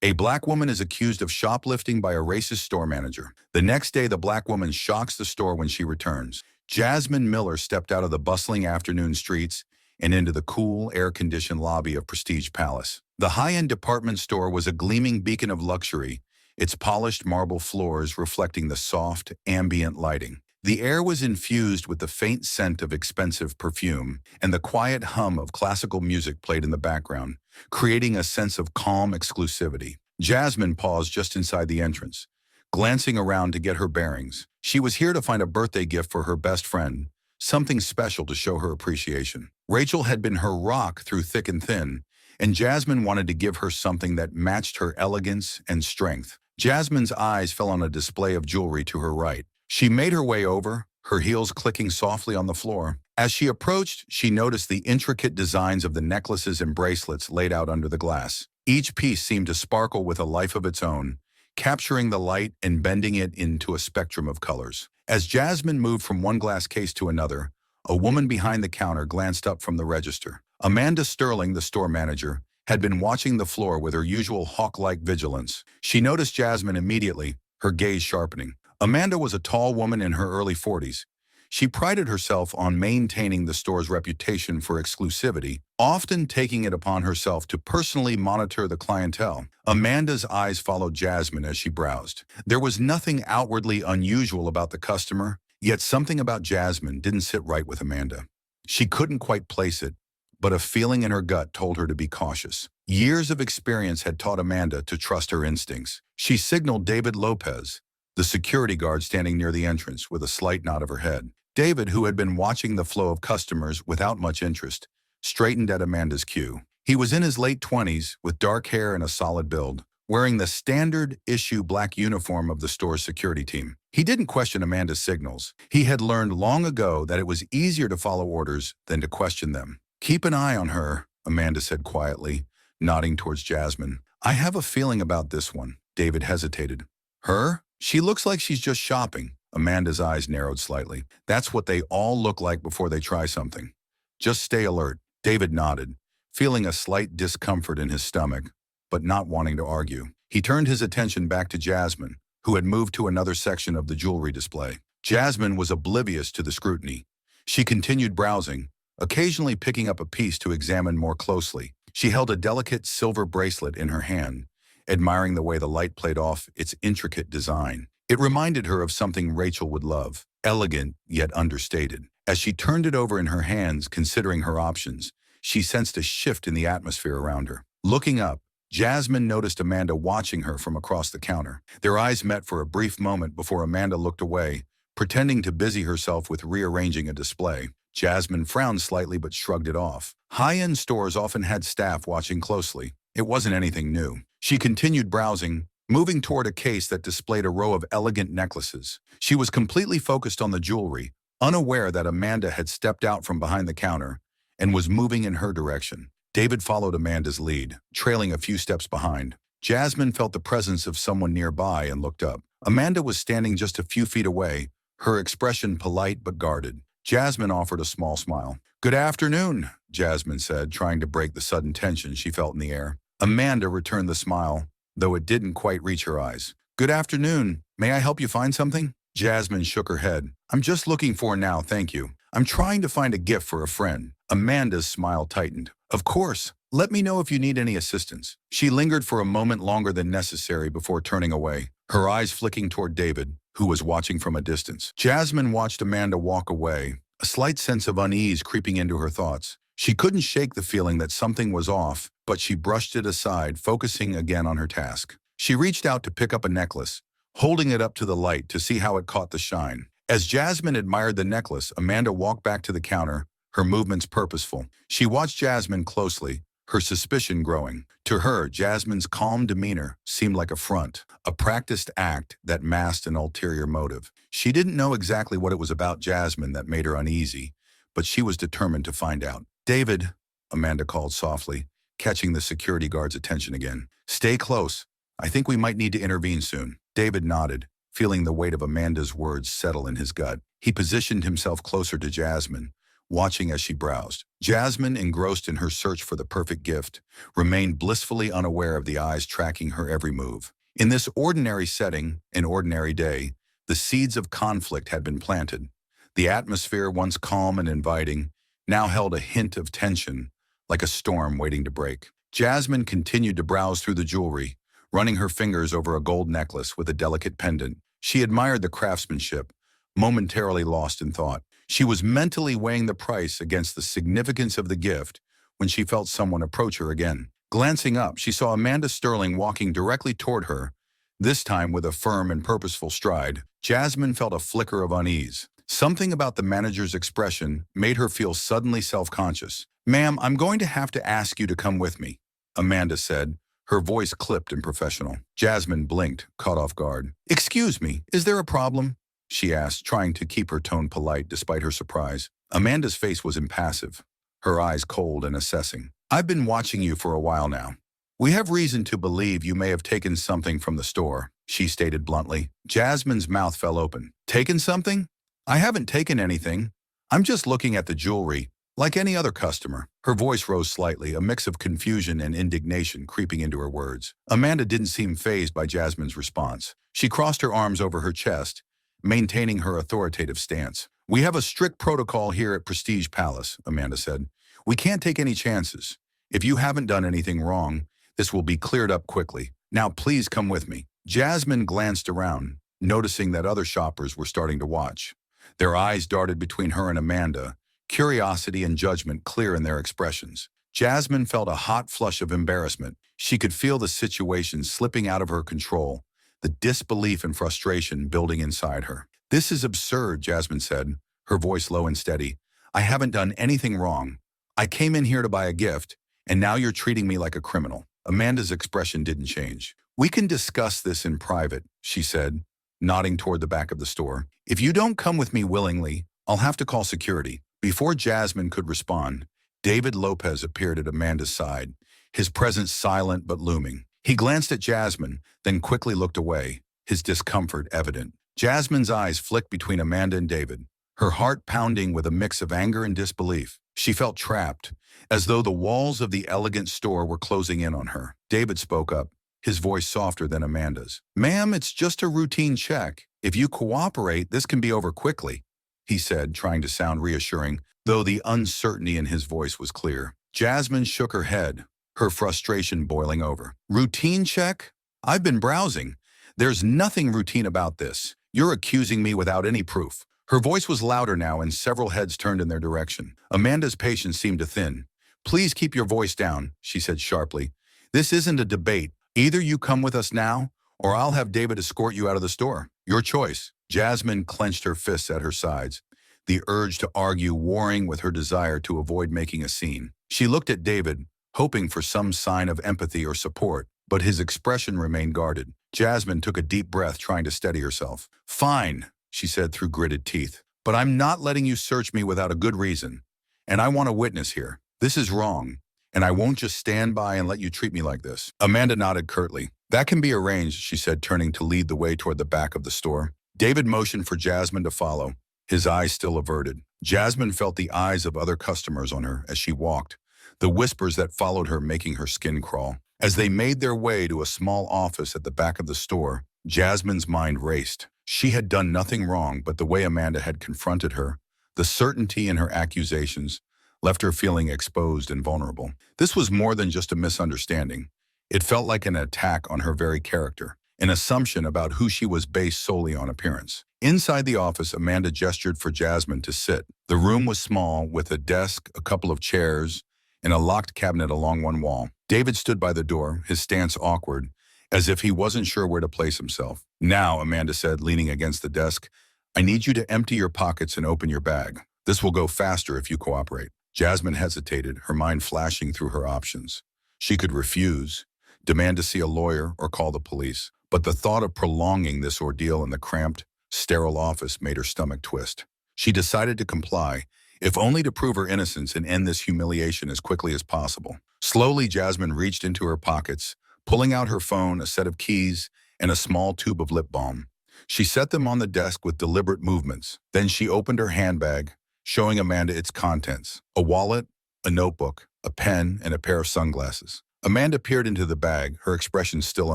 A black woman is accused of shoplifting by a racist store manager. The next day, the black woman shocks the store when she returns. Jasmine Miller stepped out of the bustling afternoon streets and into the cool, air-conditioned lobby of Prestige Palace. The high-end department store was a gleaming beacon of luxury, its polished marble floors reflecting the soft, ambient lighting. The air was infused with the faint scent of expensive perfume, and the quiet hum of classical music played in the background, creating a sense of calm exclusivity. Jasmine paused just inside the entrance, glancing around to get her bearings. She was here to find a birthday gift for her best friend, something special to show her appreciation. Rachel had been her rock through thick and thin, and Jasmine wanted to give her something that matched her elegance and strength. Jasmine's eyes fell on a display of jewelry to her right. She made her way over, her heels clicking softly on the floor. As she approached, she noticed the intricate designs of the necklaces and bracelets laid out under the glass. Each piece seemed to sparkle with a life of its own, capturing the light and bending it into a spectrum of colors. As Jasmine moved from one glass case to another, a woman behind the counter glanced up from the register. Amanda Sterling, the store manager, had been watching the floor with her usual hawk-like vigilance. She noticed Jasmine immediately, her gaze sharpening. Amanda was a tall woman in her early 40s. She prided herself on maintaining the store's reputation for exclusivity, often taking it upon herself to personally monitor the clientele. Amanda's eyes followed Jasmine as she browsed. There was nothing outwardly unusual about the customer, yet something about Jasmine didn't sit right with Amanda. She couldn't quite place it, but a feeling in her gut told her to be cautious. Years of experience had taught Amanda to trust her instincts. She signaled David Lopez, the security guard standing near the entrance, with a slight nod of her head. David, who had been watching the flow of customers without much interest, straightened at Amanda's cue. He was in his late 20s, with dark hair and a solid build, wearing the standard-issue black uniform of the store's security team. He didn't question Amanda's signals. He had learned long ago that it was easier to follow orders than to question them. "Keep an eye on her," Amanda said quietly, nodding towards Jasmine. "I have a feeling about this one." David hesitated. "Her? She looks like she's just shopping." Amanda's eyes narrowed slightly. "That's what they all look like before they try something. Just stay alert." David nodded, feeling a slight discomfort in his stomach, but not wanting to argue. He turned his attention back to Jasmine, who had moved to another section of the jewelry display. Jasmine was oblivious to the scrutiny. She continued browsing, occasionally picking up a piece to examine more closely. She held a delicate silver bracelet in her hand, admiring the way the light played off its intricate design. It reminded her of something Rachel would love, elegant yet understated. As she turned it over in her hands, considering her options, she sensed a shift in the atmosphere around her. Looking up, Jasmine noticed Amanda watching her from across the counter. Their eyes met for a brief moment before Amanda looked away, pretending to busy herself with rearranging a display. Jasmine frowned slightly but shrugged it off. High-end stores often had staff watching closely. It wasn't anything new. She continued browsing, moving toward a case that displayed a row of elegant necklaces. She was completely focused on the jewelry, unaware that Amanda had stepped out from behind the counter and was moving in her direction. David followed Amanda's lead, trailing a few steps behind. Jasmine felt the presence of someone nearby and looked up. Amanda was standing just a few feet away, her expression polite but guarded. Jasmine offered a small smile. "Good afternoon," Jasmine said, trying to break the sudden tension she felt in the air. Amanda returned the smile, though it didn't quite reach her eyes. "Good afternoon. May I help you find something?" Jasmine shook her head. "I'm just looking for now, thank you. I'm trying to find a gift for a friend." Amanda's smile tightened. "Of course. Let me know if you need any assistance." She lingered for a moment longer than necessary before turning away, her eyes flicking toward David, who was watching from a distance. Jasmine watched Amanda walk away, a slight sense of unease creeping into her thoughts. She couldn't shake the feeling that something was off, but she brushed it aside, focusing again on her task. She reached out to pick up a necklace, holding it up to the light to see how it caught the shine. As Jasmine admired the necklace, Amanda walked back to the counter, her movements purposeful. She watched Jasmine closely, her suspicion growing. To her, Jasmine's calm demeanor seemed like a front, a practiced act that masked an ulterior motive. She didn't know exactly what it was about Jasmine that made her uneasy, but she was determined to find out. "David," Amanda called softly, catching the security guard's attention again. "Stay close. I think we might need to intervene soon." David nodded, feeling the weight of Amanda's words settle in his gut. He positioned himself closer to Jasmine, watching as she browsed. Jasmine, engrossed in her search for the perfect gift, remained blissfully unaware of the eyes tracking her every move. In this ordinary setting, an ordinary day, the seeds of conflict had been planted. The atmosphere, once calm and inviting, now held a hint of tension, like a storm waiting to break. Jasmine continued to browse through the jewelry, running her fingers over a gold necklace with a delicate pendant. She admired the craftsmanship, momentarily lost in thought. She was mentally weighing the price against the significance of the gift when she felt someone approach her again. Glancing up, she saw Amanda Sterling walking directly toward her, this time with a firm and purposeful stride. Jasmine felt a flicker of unease. Something about the manager's expression made her feel suddenly self-conscious. "Ma'am, I'm going to have to ask you to come with me," Amanda said, her voice clipped and professional. Jasmine blinked, caught off guard. "Excuse me, is there a problem?" she asked, trying to keep her tone polite despite her surprise. Amanda's face was impassive, her eyes cold and assessing. "I've been watching you for a while now. We have reason to believe you may have taken something from the store," she stated bluntly. Jasmine's mouth fell open. "Taken something? I haven't taken anything. I'm just looking at the jewelry, like any other customer." Her voice rose slightly, a mix of confusion and indignation creeping into her words. Amanda didn't seem fazed by Jasmine's response. She crossed her arms over her chest, maintaining her authoritative stance. "We have a strict protocol here at Prestige Palace," Amanda said. "We can't take any chances. If you haven't done anything wrong, this will be cleared up quickly. Now please come with me." Jasmine glanced around, noticing that other shoppers were starting to watch. Their eyes darted between her and Amanda, curiosity and judgment clear in their expressions. Jasmine felt a hot flush of embarrassment. She could feel the situation slipping out of her control, the disbelief and frustration building inside her. "This is absurd," Jasmine said, her voice low and steady. "I haven't done anything wrong. I came in here to buy a gift, and now you're treating me like a criminal." Amanda's expression didn't change. "We can discuss this in private," she said, nodding toward the back of the store. "If you don't come with me willingly, I'll have to call security." Before Jasmine could respond, David Lopez appeared at Amanda's side, his presence silent but looming. He glanced at Jasmine, then quickly looked away, his discomfort evident. Jasmine's eyes flicked between Amanda and David, her heart pounding with a mix of anger and disbelief. She felt trapped, as though the walls of the elegant store were closing in on her. David spoke up, his voice softer than Amanda's. "Ma'am, it's just a routine check. If you cooperate, this can be over quickly," he said, trying to sound reassuring, though the uncertainty in his voice was clear. Jasmine shook her head, her frustration boiling over. "Routine check? I've been browsing. There's nothing routine about this. You're accusing me without any proof." Her voice was louder now, and several heads turned in their direction. Amanda's patience seemed to thin. "Please keep your voice down," she said sharply. "This isn't a debate. Either you come with us now, or I'll have David escort you out of the store. Your choice." Jasmine clenched her fists at her sides, the urge to argue warring with her desire to avoid making a scene. She looked at David, hoping for some sign of empathy or support, but his expression remained guarded. Jasmine took a deep breath, trying to steady herself. "Fine," she said through gritted teeth, "but I'm not letting you search me without a good reason. And I want a witness here. This is wrong, and I won't just stand by and let you treat me like this." Amanda nodded curtly. "That can be arranged," she said, turning to lead the way toward the back of the store. David motioned for Jasmine to follow, his eyes still averted. Jasmine felt the eyes of other customers on her as she walked, the whispers that followed her making her skin crawl. As they made their way to a small office at the back of the store, Jasmine's mind raced. She had done nothing wrong, but the way Amanda had confronted her, the certainty in her accusations, left her feeling exposed and vulnerable. This was more than just a misunderstanding. It felt like an attack on her very character, an assumption about who she was based solely on appearance. Inside the office, Amanda gestured for Jasmine to sit. The room was small, with a desk, a couple of chairs, and a locked cabinet along one wall. David stood by the door, his stance awkward, as if he wasn't sure where to place himself. "Now," Amanda said, leaning against the desk, "I need you to empty your pockets and open your bag. This will go faster if you cooperate." Jasmine hesitated, her mind flashing through her options. She could refuse, demand to see a lawyer, or call the police. But the thought of prolonging this ordeal in the cramped, sterile office made her stomach twist. She decided to comply, if only to prove her innocence and end this humiliation as quickly as possible. Slowly, Jasmine reached into her pockets, pulling out her phone, a set of keys, and a small tube of lip balm. She set them on the desk with deliberate movements. Then she opened her handbag, showing Amanda its contents: a wallet, a notebook, a pen, and a pair of sunglasses. Amanda peered into the bag, her expression still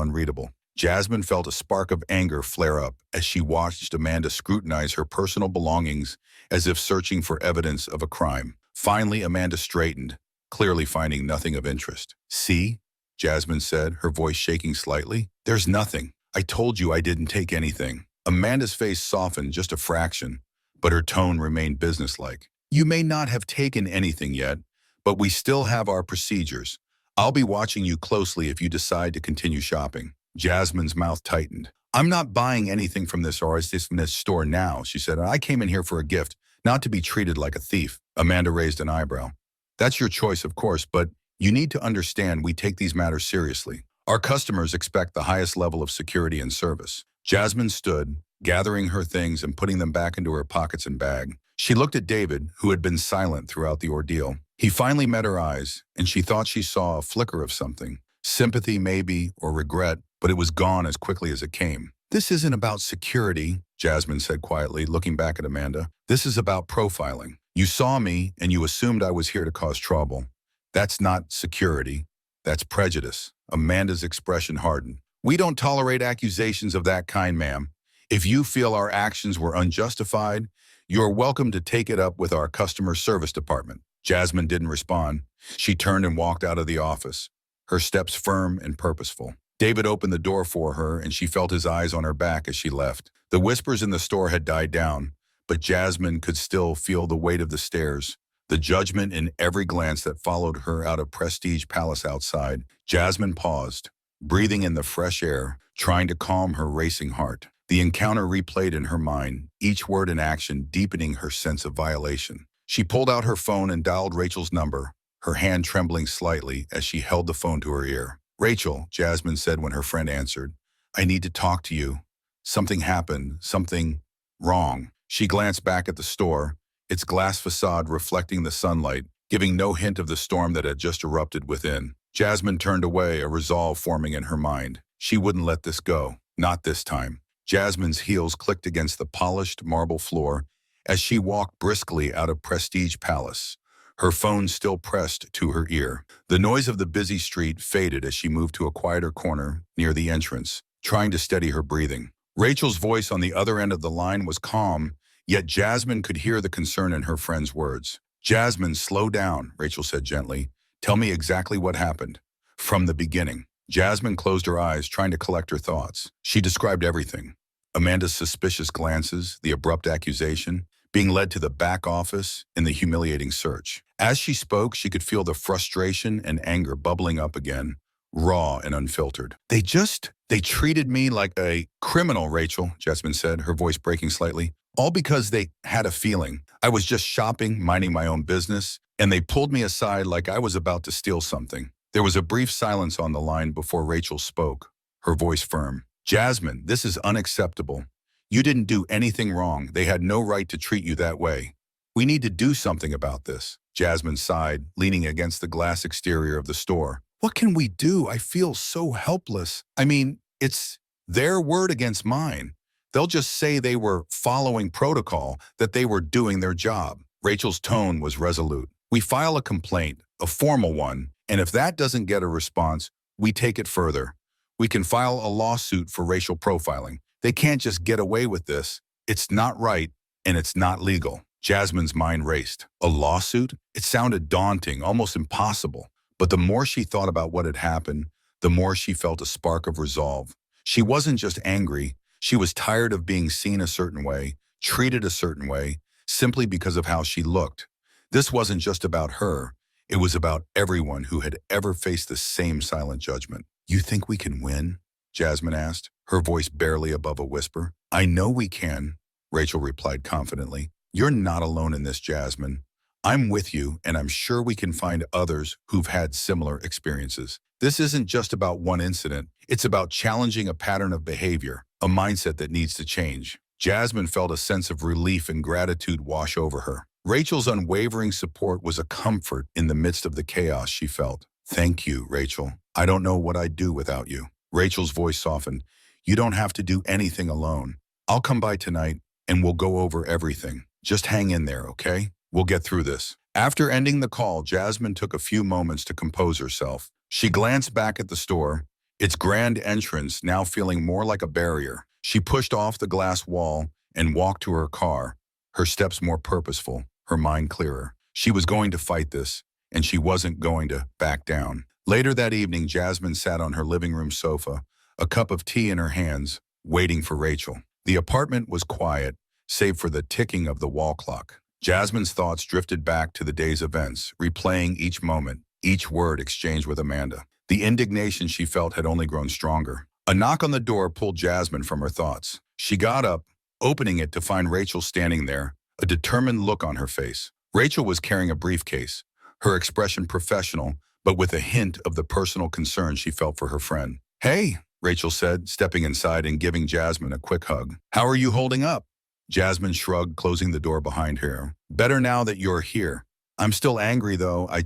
unreadable. Jasmine felt a spark of anger flare up as she watched Amanda scrutinize her personal belongings as if searching for evidence of a crime. Finally, Amanda straightened, clearly finding nothing of interest. "See?" Jasmine said, her voice shaking slightly. "There's nothing. I told you I didn't take anything." Amanda's face softened just a fraction, but her tone remained businesslike. "You may not have taken anything yet, but we still have our procedures. I'll be watching you closely if you decide to continue shopping." Jasmine's mouth tightened. "I'm not buying anything from this store now," she said. "I came in here for a gift, not to be treated like a thief." Amanda raised an eyebrow. "That's your choice, of course, but you need to understand we take these matters seriously. Our customers expect the highest level of security and service." Jasmine stood, gathering her things and putting them back into her pockets and bag. She looked at David, who had been silent throughout the ordeal. He finally met her eyes, and she thought she saw a flicker of something. Sympathy, maybe, or regret, but it was gone as quickly as it came. "This isn't about security," Jasmine said quietly, looking back at Amanda. "This is about profiling. You saw me, and you assumed I was here to cause trouble. That's not security. That's prejudice." Amanda's expression hardened. "We don't tolerate accusations of that kind, ma'am. If you feel our actions were unjustified, you're welcome to take it up with our customer service department." Jasmine didn't respond. She turned and walked out of the office, her steps firm and purposeful. David opened the door for her, and she felt his eyes on her back as she left. The whispers in the store had died down, but Jasmine could still feel the weight of the stares, the judgment in every glance that followed her out of Prestige Palace outside. Jasmine paused, breathing in the fresh air, trying to calm her racing heart. The encounter replayed in her mind, each word and action deepening her sense of violation. She pulled out her phone and dialed Rachel's number, her hand trembling slightly as she held the phone to her ear. "Rachel," Jasmine said when her friend answered, "I need to talk to you. Something happened, something wrong." She glanced back at the store, its glass facade reflecting the sunlight, giving no hint of the storm that had just erupted within. Jasmine turned away, a resolve forming in her mind. She wouldn't let this go. Not this time. Jasmine's heels clicked against the polished marble floor as she walked briskly out of Prestige Palace, her phone still pressed to her ear. The noise of the busy street faded as she moved to a quieter corner near the entrance, trying to steady her breathing. Rachel's voice on the other end of the line was calm, yet Jasmine could hear the concern in her friend's words. "Jasmine, slow down," Rachel said gently. "Tell me exactly what happened. From the beginning." Jasmine closed her eyes, trying to collect her thoughts. She described everything: Amanda's suspicious glances, the abrupt accusation, being led to the back office, and the humiliating search. As she spoke, she could feel the frustration and anger bubbling up again, raw and unfiltered. They treated me like a criminal," Rachel, Jasmine said, her voice breaking slightly. "All because they had a feeling. I was just shopping, minding my own business, and they pulled me aside like I was about to steal something." There was a brief silence on the line before Rachel spoke, her voice firm. "Jasmine, this is unacceptable. You didn't do anything wrong. They had no right to treat you that way. We need to do something about this." Jasmine sighed, leaning against the glass exterior of the store. "What can we do? I feel so helpless. I mean, it's their word against mine. They'll just say they were following protocol, that they were doing their job." Rachel's tone was resolute. "We file a complaint, a formal one, and if that doesn't get a response, we take it further. We can file a lawsuit for racial profiling. They can't just get away with this. It's not right, and it's not legal." Jasmine's mind raced. A lawsuit? It sounded daunting, almost impossible. But the more she thought about what had happened, the more she felt a spark of resolve. She wasn't just angry. She was tired of being seen a certain way, treated a certain way, simply because of how she looked. This wasn't just about her. It was about everyone who had ever faced the same silent judgment. "You think we can win?" Jasmine asked, her voice barely above a whisper. "I know we can," Rachel replied confidently. "You're not alone in this, Jasmine. I'm with you, and I'm sure we can find others who've had similar experiences. This isn't just about one incident. It's about challenging a pattern of behavior, a mindset that needs to change." Jasmine felt a sense of relief and gratitude wash over her. Rachel's unwavering support was a comfort in the midst of the chaos she felt. "Thank you, Rachel. I don't know what I'd do without you." Rachel's voice softened. "You don't have to do anything alone. I'll come by tonight, and we'll go over everything. Just hang in there, okay?" We'll get through this. After ending the call, Jasmine took a few moments to compose herself. She glanced back at the store, its grand entrance now feeling more like a barrier. She pushed off the glass wall and walked to her car, her steps more purposeful, her mind clearer. She was going to fight this, and she wasn't going to back down. Later that evening, Jasmine sat on her living room sofa, a cup of tea in her hands, waiting for Rachel. The apartment was quiet, save for the ticking of the wall clock. Jasmine's thoughts drifted back to the day's events, replaying each moment, each word exchanged with Amanda. The indignation she felt had only grown stronger. A knock on the door pulled Jasmine from her thoughts. She got up, opening it to find Rachel standing there, a determined look on her face. Rachel was carrying a briefcase, her expression professional, but with a hint of the personal concern she felt for her friend. "Hey," Rachel said, stepping inside and giving Jasmine a quick hug. "How are you holding up?" Jasmine shrugged, closing the door behind her. "Better now that you're here. I'm still angry, though. I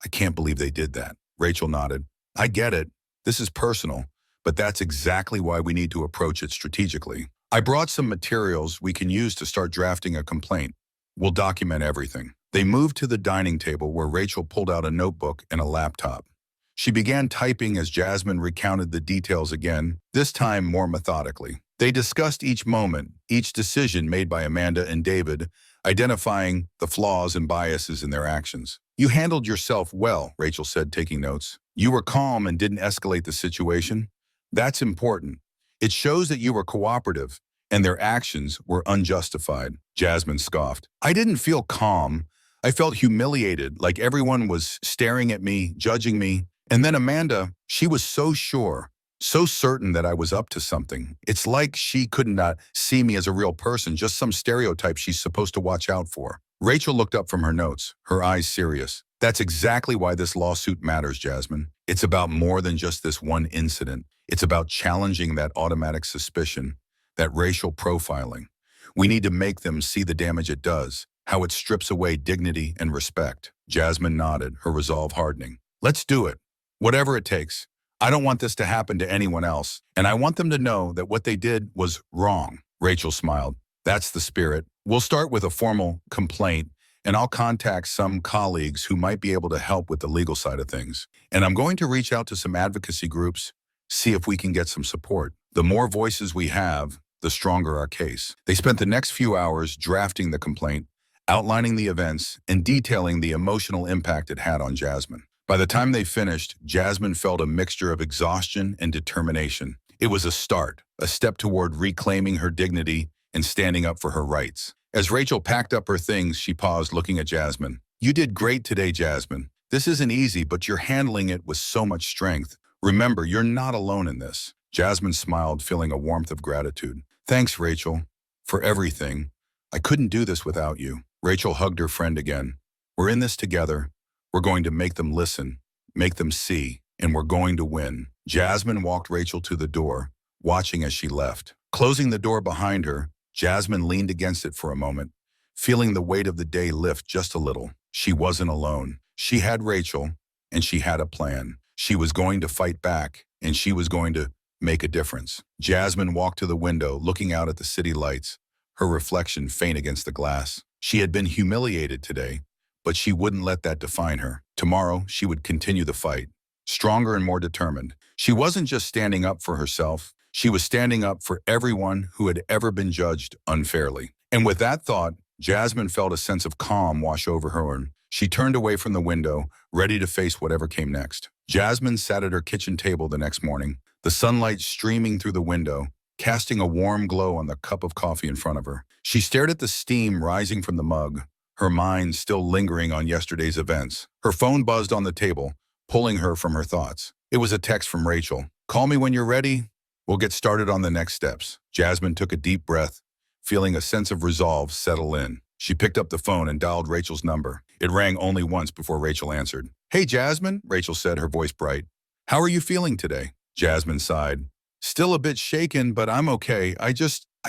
can't believe they did that." Rachel nodded. "I get it. This is personal, but that's exactly why we need to approach it strategically. I brought some materials we can use to start drafting a complaint. We'll document everything." They moved to the dining table where Rachel pulled out a notebook and a laptop. She began typing as Jasmine recounted the details again, this time more methodically. They discussed each moment, each decision made by Amanda and David, identifying the flaws and biases in their actions. "You handled yourself well," Rachel said, taking notes. "You were calm and didn't escalate the situation. That's important. It shows that you were cooperative, and their actions were unjustified." Jasmine scoffed. "I didn't feel calm. I felt humiliated, like everyone was staring at me, judging me. And then Amanda, she was so sure, so certain that I was up to something. It's like she could not see me as a real person, just some stereotype she's supposed to watch out for." Rachel looked up from her notes, her eyes serious. "That's exactly why this lawsuit matters, Jasmine. It's about more than just this one incident. It's about challenging that automatic suspicion, that racial profiling. We need to make them see the damage it does, how it strips away dignity and respect." Jasmine nodded, her resolve hardening. "Let's do it. Whatever it takes. I don't want this to happen to anyone else, and I want them to know that what they did was wrong." Rachel smiled. "That's the spirit. We'll start with a formal complaint, and I'll contact some colleagues who might be able to help with the legal side of things. And I'm going to reach out to some advocacy groups, see if we can get some support. The more voices we have, the stronger our case." They spent the next few hours drafting the complaint, outlining the events, and detailing the emotional impact it had on Jasmine. By the time they finished, Jasmine felt a mixture of exhaustion and determination. It was a start, a step toward reclaiming her dignity and standing up for her rights. As Rachel packed up her things, she paused, looking at Jasmine. "You did great today, Jasmine. This isn't easy, but you're handling it with so much strength. Remember, you're not alone in this." Jasmine smiled, feeling a warmth of gratitude. "Thanks, Rachel, for everything. I couldn't do this without you." Rachel hugged her friend again. "We're in this together. We're going to make them listen, make them see, and we're going to win." Jasmine walked Rachel to the door, watching as she left. Closing the door behind her, Jasmine leaned against it for a moment, feeling the weight of the day lift just a little. She wasn't alone. She had Rachel, and she had a plan. She was going to fight back, and she was going to make a difference. Jasmine walked to the window, looking out at the city lights, her reflection faint against the glass. She had been humiliated today, but she wouldn't let that define her. Tomorrow, she would continue the fight, stronger and more determined. She wasn't just standing up for herself. She was standing up for everyone who had ever been judged unfairly. And with that thought, Jasmine felt a sense of calm wash over her, and she turned away from the window, ready to face whatever came next. Jasmine sat at her kitchen table the next morning, the sunlight streaming through the window, casting a warm glow on the cup of coffee in front of her. She stared at the steam rising from the mug, her mind still lingering on yesterday's events. Her phone buzzed on the table, pulling her from her thoughts. It was a text from Rachel. "Call me when you're ready. We'll get started on the next steps." Jasmine took a deep breath, feeling a sense of resolve settle in. She picked up the phone and dialed Rachel's number. It rang only once before Rachel answered. "Hey, Jasmine," Rachel said, her voice bright. "How are you feeling today?" Jasmine sighed. "Still a bit shaken, but I'm okay. I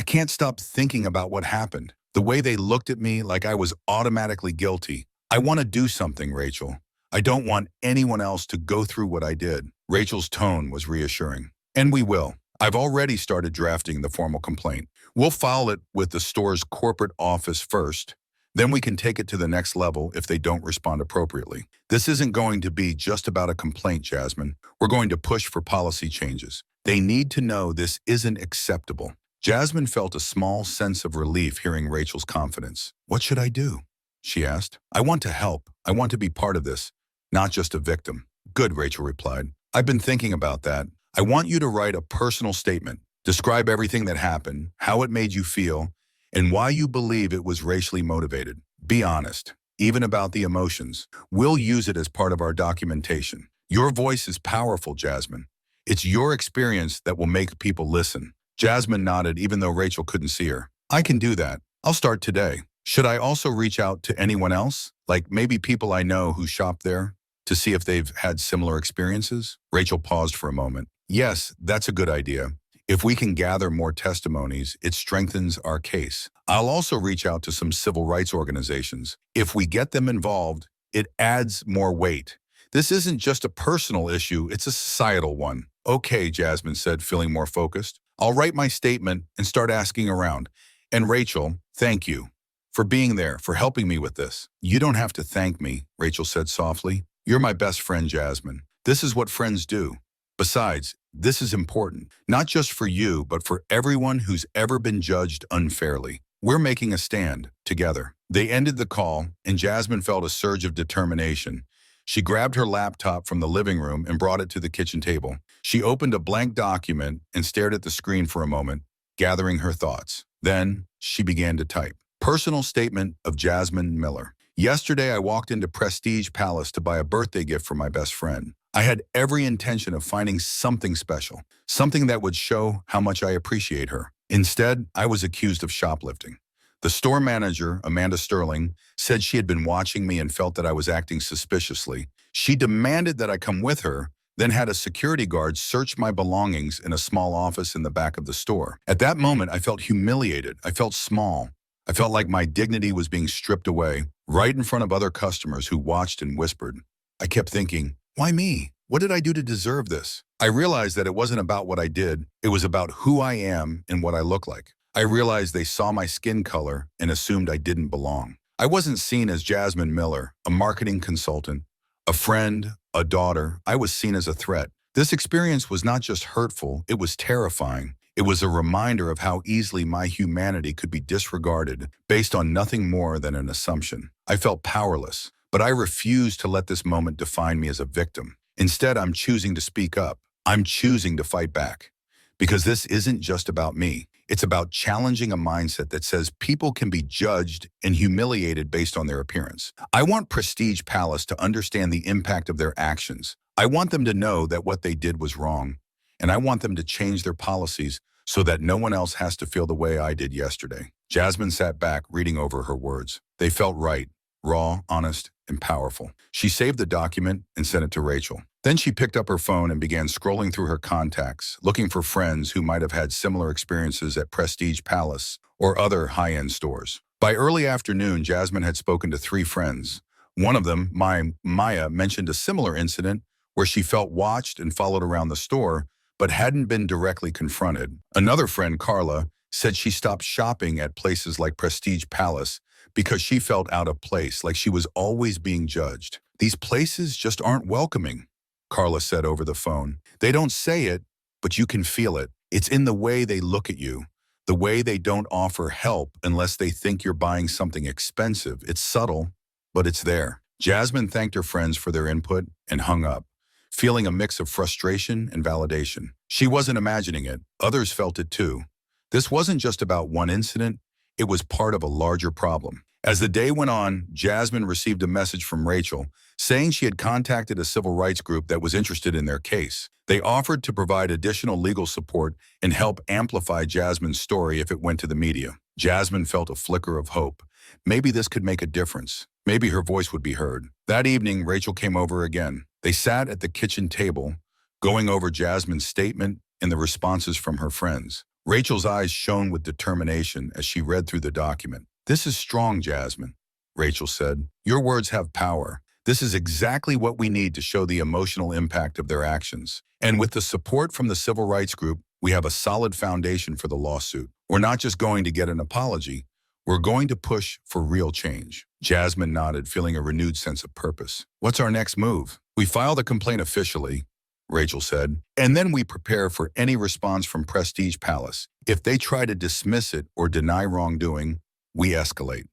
can't stop thinking about what happened. The way they looked at me like I was automatically guilty. I want to do something, Rachel. I don't want anyone else to go through what I did." Rachel's tone was reassuring. "And we will. I've already started drafting the formal complaint. We'll file it with the store's corporate office first, Then we can take it to the next level if they don't respond appropriately. This isn't going to be just about a complaint, Jasmine. We're going to push for policy changes. They need to know this isn't acceptable. Jasmine felt a small sense of relief hearing Rachel's confidence. What should I do? She asked. I want to help. I want to be part of this, not just a victim. Good, Rachel replied. I've been thinking about that. I want you to write a personal statement. Describe everything that happened, how it made you feel, and why you believe it was racially motivated. Be honest, even about the emotions. We'll use it as part of our documentation. Your voice is powerful, Jasmine. It's your experience that will make people listen. Jasmine nodded even though Rachel couldn't see her. I can do that. I'll start today. Should I also reach out to anyone else? Like maybe people I know who shop there to see if they've had similar experiences? Rachel paused for a moment. Yes, that's a good idea. If we can gather more testimonies, it strengthens our case. I'll also reach out to some civil rights organizations. If we get them involved, it adds more weight. This isn't just a personal issue, it's a societal one. Okay, Jasmine said, feeling more focused. I'll write my statement and start asking around. And Rachel, thank you for being there, for helping me with this. You don't have to thank me, Rachel said softly. You're my best friend, Jasmine. This is what friends do. Besides, this is important, not just for you, but for everyone who's ever been judged unfairly. We're making a stand together. They ended the call, and Jasmine felt a surge of determination. She grabbed her laptop from the living room and brought it to the kitchen table. She opened a blank document and stared at the screen for a moment, gathering her thoughts. Then she began to type. Personal statement of Jasmine Miller. Yesterday, I walked into Prestige Palace to buy a birthday gift for my best friend. I had every intention of finding something special, something that would show how much I appreciate her. Instead, I was accused of shoplifting. The store manager, Amanda Sterling, said she had been watching me and felt that I was acting suspiciously. She demanded that I come with her, then had a security guard search my belongings in a small office in the back of the store. At that moment, I felt humiliated. I felt small. I felt like my dignity was being stripped away, right in front of other customers who watched and whispered. I kept thinking, why me? What did I do to deserve this? I realized that it wasn't about what I did. It was about who I am and what I look like. I realized they saw my skin color and assumed I didn't belong. I wasn't seen as Jasmine Miller, a marketing consultant, a friend, a daughter. I was seen as a threat. This experience was not just hurtful, it was terrifying. It was a reminder of how easily my humanity could be disregarded based on nothing more than an assumption. I felt powerless, but I refused to let this moment define me as a victim. Instead, I'm choosing to speak up. I'm choosing to fight back. Because this isn't just about me. It's about challenging a mindset that says people can be judged and humiliated based on their appearance. I want Prestige Palace to understand the impact of their actions. I want them to know that what they did was wrong. And I want them to change their policies so that no one else has to feel the way I did yesterday. Jasmine sat back, reading over her words. They felt right, raw, honest, and powerful. She saved the document and sent it to Rachel. Then she picked up her phone and began scrolling through her contacts, looking for friends who might have had similar experiences at Prestige Palace or other high-end stores. By early afternoon, Jasmine had spoken to 3 friends. One of them, Maya, mentioned a similar incident where she felt watched and followed around the store, but hadn't been directly confronted. Another friend, Carla, said she stopped shopping at places like Prestige Palace because she felt out of place, like she was always being judged. These places just aren't welcoming, Carla said over the phone. They don't say it, but you can feel it. It's in the way they look at you, the way they don't offer help unless they think you're buying something expensive. It's subtle, but it's there. Jasmine thanked her friends for their input and hung up, feeling a mix of frustration and validation. She wasn't imagining it. Others felt it too. This wasn't just about one incident. It was part of a larger problem. As the day went on, Jasmine received a message from Rachel saying she had contacted a civil rights group that was interested in their case. They offered to provide additional legal support and help amplify Jasmine's story if it went to the media. Jasmine felt a flicker of hope. Maybe this could make a difference. Maybe her voice would be heard. That evening, Rachel came over again. They sat at the kitchen table, going over Jasmine's statement and the responses from her friends. Rachel's eyes shone with determination as she read through the document. This is strong, Jasmine, Rachel said. Your words have power. This is exactly what we need to show the emotional impact of their actions. And with the support from the civil rights group, we have a solid foundation for the lawsuit. We're not just going to get an apology. We're going to push for real change. Jasmine nodded, feeling a renewed sense of purpose. What's our next move? We file the complaint officially, Rachel said, and then we prepare for any response from Prestige Palace. If they try to dismiss it or deny wrongdoing, we escalate.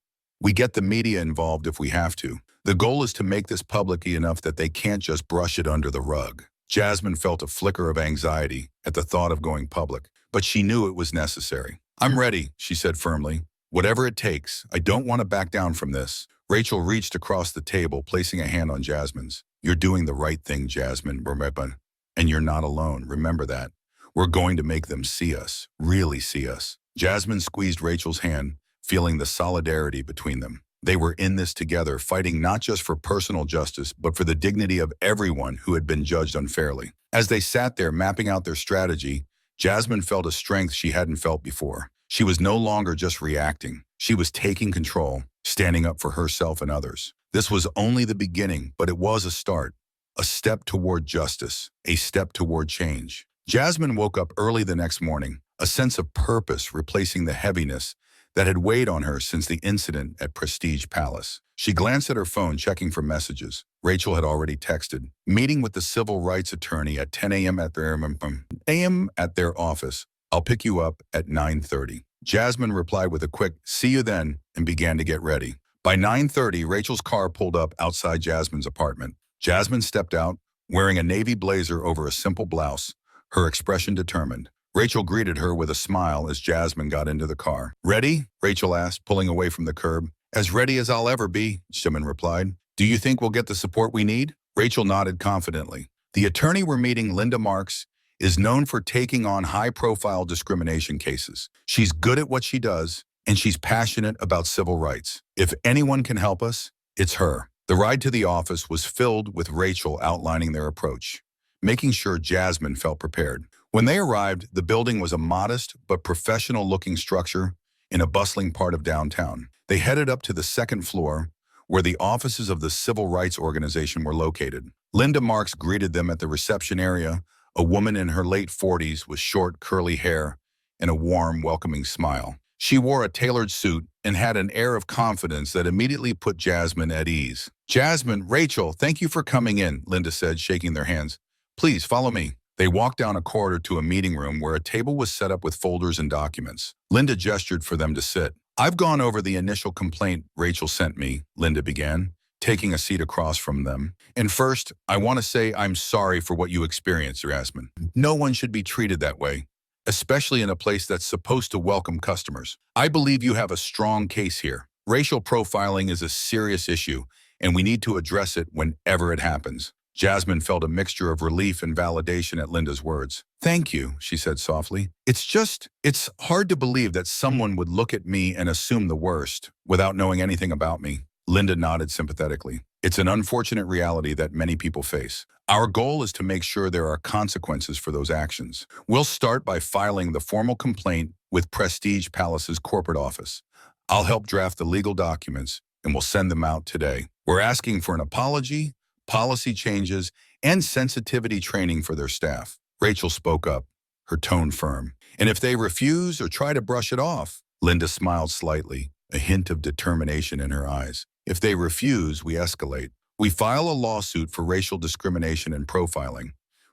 We get the media involved if we have to. The goal is to make this public enough that they can't just brush it under the rug. Jasmine felt a flicker of anxiety at the thought of going public, but she knew it was necessary. I'm ready, she said firmly. Whatever it takes, I don't want to back down from this. Rachel reached across the table, placing a hand on Jasmine's. You're doing the right thing, Jasmine, remember, and you're not alone. Remember that. We're going to make them see us, really see us. Jasmine squeezed Rachel's hand, feeling the solidarity between them. They were in this together, fighting not just for personal justice, but for the dignity of everyone who had been judged unfairly. As they sat there mapping out their strategy, Jasmine felt a strength she hadn't felt before. She was no longer just reacting. She was taking control, standing up for herself and others. This was only the beginning, but it was a start. A step toward justice, a step toward change. Jasmine woke up early the next morning, a sense of purpose replacing the heaviness that had weighed on her since the incident at Prestige Palace. She glanced at her phone, checking for messages. Rachel had already texted, meeting with the civil rights attorney at 10 a.m. at their office. I'll pick you up at 9:30. Jasmine replied with a quick, see you then, and began to get ready. By 9:30, Rachel's car pulled up outside Jasmine's apartment. Jasmine stepped out, wearing a navy blazer over a simple blouse, her expression determined. Rachel greeted her with a smile as Jasmine got into the car. Ready? Rachel asked, pulling away from the curb. As ready as I'll ever be, Jasmine replied. Do you think we'll get the support we need? Rachel nodded confidently. The attorney we're meeting, Linda Marks, is known for taking on high-profile discrimination cases. She's good at what she does, and she's passionate about civil rights. If anyone can help us, it's her. The ride to the office was filled with Rachel outlining their approach, making sure Jasmine felt prepared. When they arrived, the building was a modest but professional-looking structure in a bustling part of downtown. They headed up to the second floor, where the offices of the Civil Rights Organization were located. Linda Marks greeted them at the reception area, a woman in her late 40s with short, curly hair and a warm, welcoming smile. She wore a tailored suit and had an air of confidence that immediately put Jasmine at ease. Jasmine, Rachel, thank you for coming in, Linda said, shaking their hands. Please follow me. They walked down a corridor to a meeting room where a table was set up with folders and documents. Linda gestured for them to sit. I've gone over the initial complaint Rachel sent me, Linda began, taking a seat across from them. And first, I want to say I'm sorry for what you experienced, Jasmine. No one should be treated that way, especially in a place that's supposed to welcome customers. I believe you have a strong case here. Racial profiling is a serious issue, and we need to address it whenever it happens. Jasmine felt a mixture of relief and validation at Linda's words. Thank you, she said softly. It's hard to believe that someone would look at me and assume the worst without knowing anything about me. Linda nodded sympathetically. It's an unfortunate reality that many people face. Our goal is to make sure there are consequences for those actions. We'll start by filing the formal complaint with Prestige Palace's corporate office. I'll help draft the legal documents, and we'll send them out today. We're asking for an apology, policy changes, and sensitivity training for their staff. Rachel spoke up, her tone firm. And if they refuse or try to brush it off, Linda smiled slightly, a hint of determination in her eyes. If they refuse, we escalate. We file a lawsuit for racial discrimination and profiling.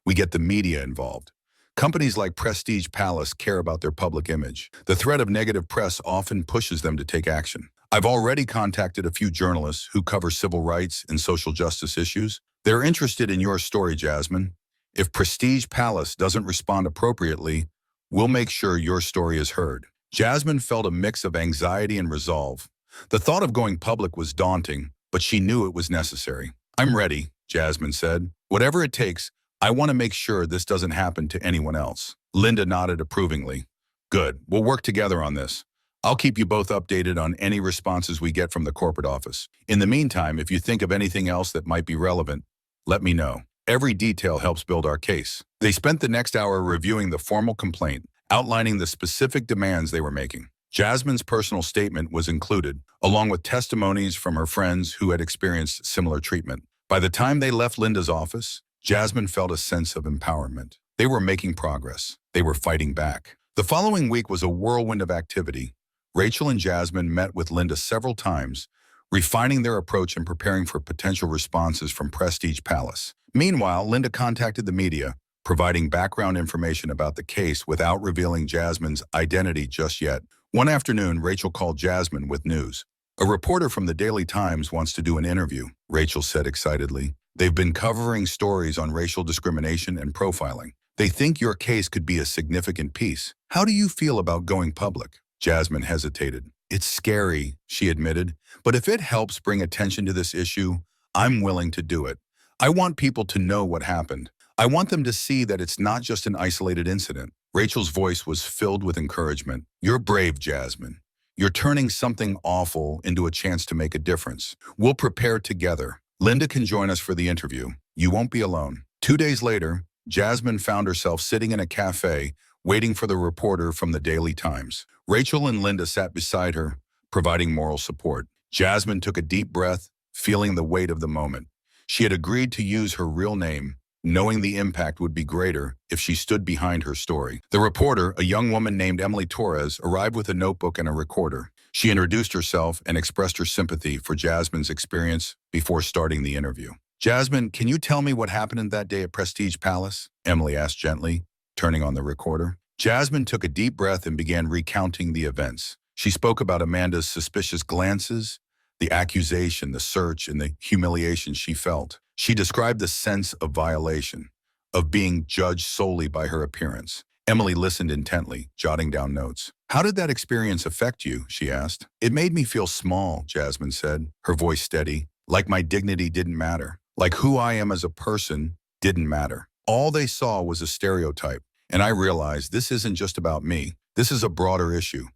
We get the media involved. Companies like Prestige Palace care about their public image. The threat of negative press often pushes them to take action. I've already contacted a few journalists who cover civil rights and social justice issues. They're interested in your story, Jasmine. If Prestige Palace doesn't respond appropriately, we'll make sure your story is heard. Jasmine felt a mix of anxiety and resolve. The thought of going public was daunting, but she knew it was necessary. I'm ready, Jasmine said. Whatever it takes, I want to make sure this doesn't happen to anyone else. Linda nodded approvingly. Good, we'll work together on this. I'll keep you both updated on any responses we get from the corporate office. In the meantime, if you think of anything else that might be relevant, let me know. Every detail helps build our case. They spent the next hour reviewing the formal complaint, outlining the specific demands they were making. Jasmine's personal statement was included, along with testimonies from her friends who had experienced similar treatment. By the time they left Linda's office, Jasmine felt a sense of empowerment. They were making progress. They were fighting back. The following week was a whirlwind of activity. Rachel and Jasmine met with Linda several times, refining their approach and preparing for potential responses from Prestige Palace. Meanwhile, Linda contacted the media, providing background information about the case without revealing Jasmine's identity just yet. One afternoon, Rachel called Jasmine with news. "A reporter from the Daily Times wants to do an interview," Rachel said excitedly. "They've been covering stories on racial discrimination and profiling. They think your case could be a significant piece. How do you feel about going public?" Jasmine hesitated. "It's scary," she admitted, "but if it helps bring attention to this issue, I'm willing to do it. I want people to know what happened. I want them to see that it's not just an isolated incident." Rachel's voice was filled with encouragement. "You're brave, Jasmine. You're turning something awful into a chance to make a difference. We'll prepare together. Linda can join us for the interview. You won't be alone." 2 days later, Jasmine found herself sitting in a cafe, waiting for the reporter from the Daily Times. Rachel and Linda sat beside her, providing moral support. Jasmine took a deep breath, feeling the weight of the moment. She had agreed to use her real name, knowing the impact would be greater if she stood behind her story. The reporter, a young woman named Emily Torres, arrived with a notebook and a recorder. She introduced herself and expressed her sympathy for Jasmine's experience before starting the interview. "Jasmine, can you tell me what happened that day at Prestige Palace?" Emily asked gently, turning on the recorder. Jasmine took a deep breath and began recounting the events. She spoke about Amanda's suspicious glances, the accusation, the search, and the humiliation she felt. She described the sense of violation, of being judged solely by her appearance. Emily listened intently, jotting down notes. "How did that experience affect you?" she asked. "It made me feel small," Jasmine said, her voice steady, "like my dignity didn't matter, like who I am as a person didn't matter. All they saw was a stereotype, and I realized this isn't just about me. This is a broader issue.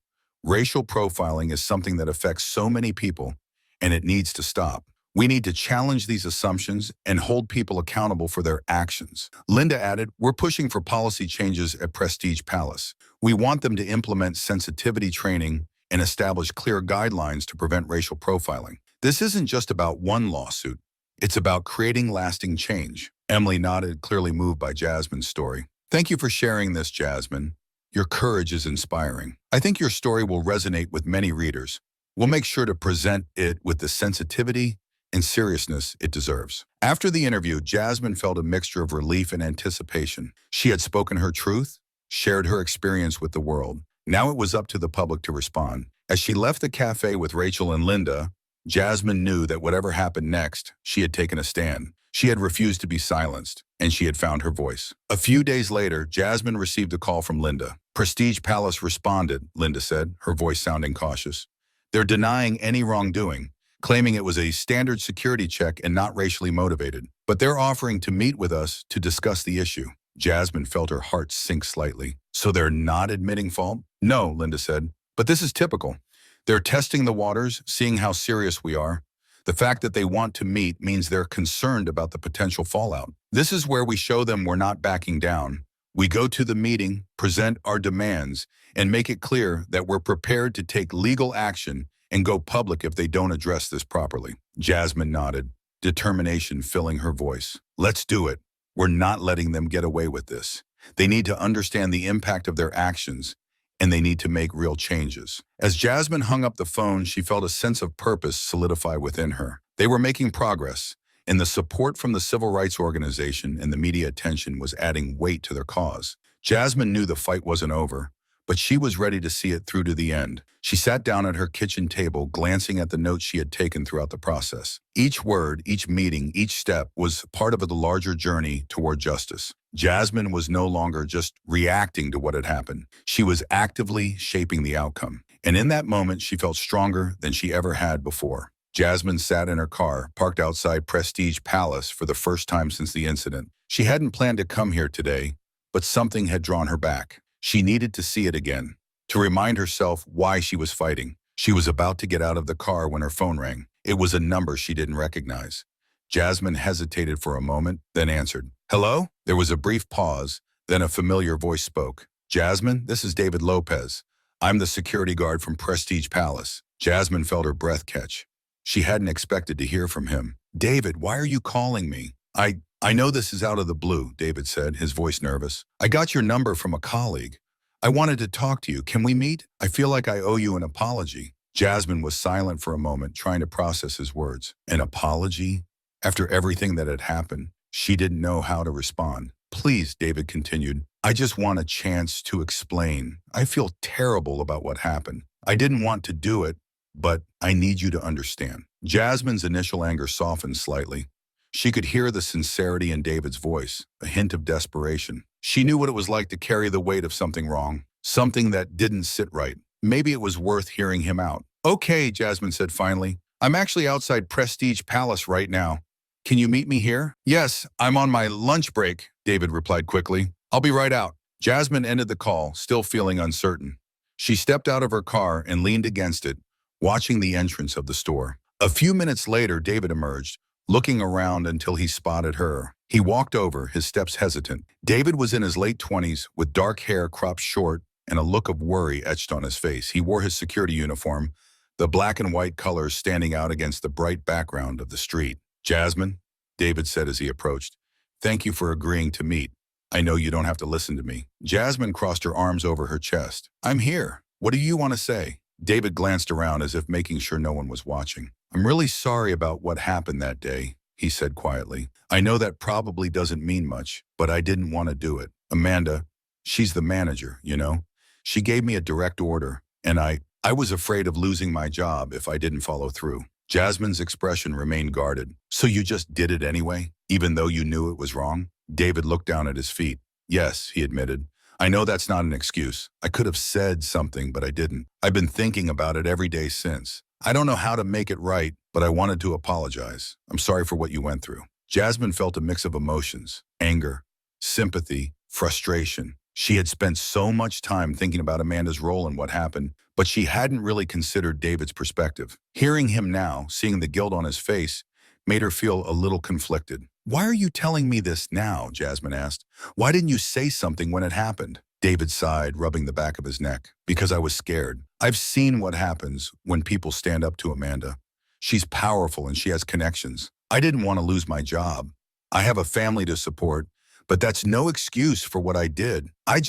Racial profiling is something that affects so many people, and it needs to stop. We need to challenge these assumptions and hold people accountable for their actions." Linda added, "We're pushing for policy changes at Prestige Palace. We want them to implement sensitivity training and establish clear guidelines to prevent racial profiling. This isn't just about one lawsuit. It's about creating lasting change." Emily nodded, clearly moved by Jasmine's story. "Thank you for sharing this, Jasmine. Your courage is inspiring. I think your story will resonate with many readers. We'll make sure to present it with the sensitivity and seriousness it deserves." After the interview, Jasmine felt a mixture of relief and anticipation. She had spoken her truth, shared her experience with the world. Now it was up to the public to respond. As she left the cafe with Rachel and Linda, Jasmine knew that whatever happened next, she had taken a stand. She had refused to be silenced, and she had found her voice. A few days later, Jasmine received a call from Linda. "Prestige Palace responded," Linda said, her voice sounding cautious. "They're denying any wrongdoing, claiming it was a standard security check and not racially motivated. But they're offering to meet with us to discuss the issue." Jasmine felt her heart sink slightly. "So they're not admitting fault?" "No," Linda said, "but this is typical. They're testing the waters, seeing how serious we are. The fact that they want to meet means they're concerned about the potential fallout. This is where we show them we're not backing down. We go to the meeting, present our demands, and make it clear that we're prepared to take legal action and go public if they don't address this properly." Jasmine nodded, determination filling her voice. "Let's do it. We're not letting them get away with this. They need to understand the impact of their actions, and they need to make real changes." As Jasmine hung up the phone, she felt a sense of purpose solidify within her. They were making progress, and the support from the civil rights organization and the media attention was adding weight to their cause. Jasmine knew the fight wasn't over, but she was ready to see it through to the end. She sat down at her kitchen table, glancing at the notes she had taken throughout the process. Each word, each meeting, each step was part of the larger journey toward justice. Jasmine was no longer just reacting to what had happened. She was actively shaping the outcome. And in that moment, she felt stronger than she ever had before. Jasmine sat in her car, parked outside Prestige Palace for the first time since the incident. She hadn't planned to come here today, but something had drawn her back. She needed to see it again, to remind herself why she was fighting. She was about to get out of the car when her phone rang. It was a number she didn't recognize. Jasmine hesitated for a moment, then answered. "Hello?" There was a brief pause, then a familiar voice spoke. "Jasmine, this is David Lopez. I'm the security guard from Prestige Palace." Jasmine felt her breath catch. She hadn't expected to hear from him. "David, why are you calling me?" I know this is out of the blue," David said, his voice nervous. "I got your number from a colleague. I wanted to talk to you. Can we meet? I feel like I owe you an apology. Jasmine was silent for a moment, trying to process his words. An apology? After everything that had happened, she didn't know how to respond. Please, David continued, I just want a chance to explain. I feel terrible about what happened. I didn't want to do it, but I need you to understand. Jasmine's initial anger softened slightly. She could hear the sincerity in David's voice, a hint of desperation. She knew what it was like to carry the weight of something wrong, something that didn't sit right. Maybe it was worth hearing him out. Okay, Jasmine said finally. I'm actually outside Prestige Palace right now. Can you meet me here? Yes, I'm on my lunch break, David replied quickly. I'll be right out. Jasmine ended the call, still feeling uncertain. She stepped out of her car and leaned against it, watching the entrance of the store. A few minutes later, David emerged, looking around until he spotted her. He walked over, his steps hesitant. David was in his late 20s, with dark hair cropped short and a look of worry etched on his face. He wore his security uniform, the black and white colors standing out against the bright background of the street. Jasmine, David said as he approached, thank you for agreeing to meet. I know you don't have to listen to me. Jasmine crossed her arms over her chest. I'm here. What do you want to say? David glanced around as if making sure no one was watching. I'm really sorry about what happened that day, he said quietly. I know that probably doesn't mean much, but I didn't want to do it. Amanda, she's the manager, you know? She gave me a direct order, and I was afraid of losing my job if I didn't follow through. Jasmine's expression remained guarded. So you just did it anyway, even though you knew it was wrong? David looked down at his feet. Yes, he admitted. I know that's not an excuse. I could have said something, but I didn't. I've been thinking about it every day since. I don't know how to make it right, but I wanted to apologize. I'm sorry for what you went through. Jasmine felt a mix of emotions, anger, sympathy, frustration. She had spent so much time thinking about Amanda's role in what happened, but she hadn't really considered David's perspective. Hearing him now, seeing the guilt on his face, made her feel a little conflicted. Why are you telling me this now? Jasmine asked. Why didn't you say something when it happened? David sighed, rubbing the back of his neck. Because I was scared. I've seen what happens when people stand up to Amanda. She's powerful and she has connections. I didn't want to lose my job. I have a family to support, but that's no excuse for what I did. I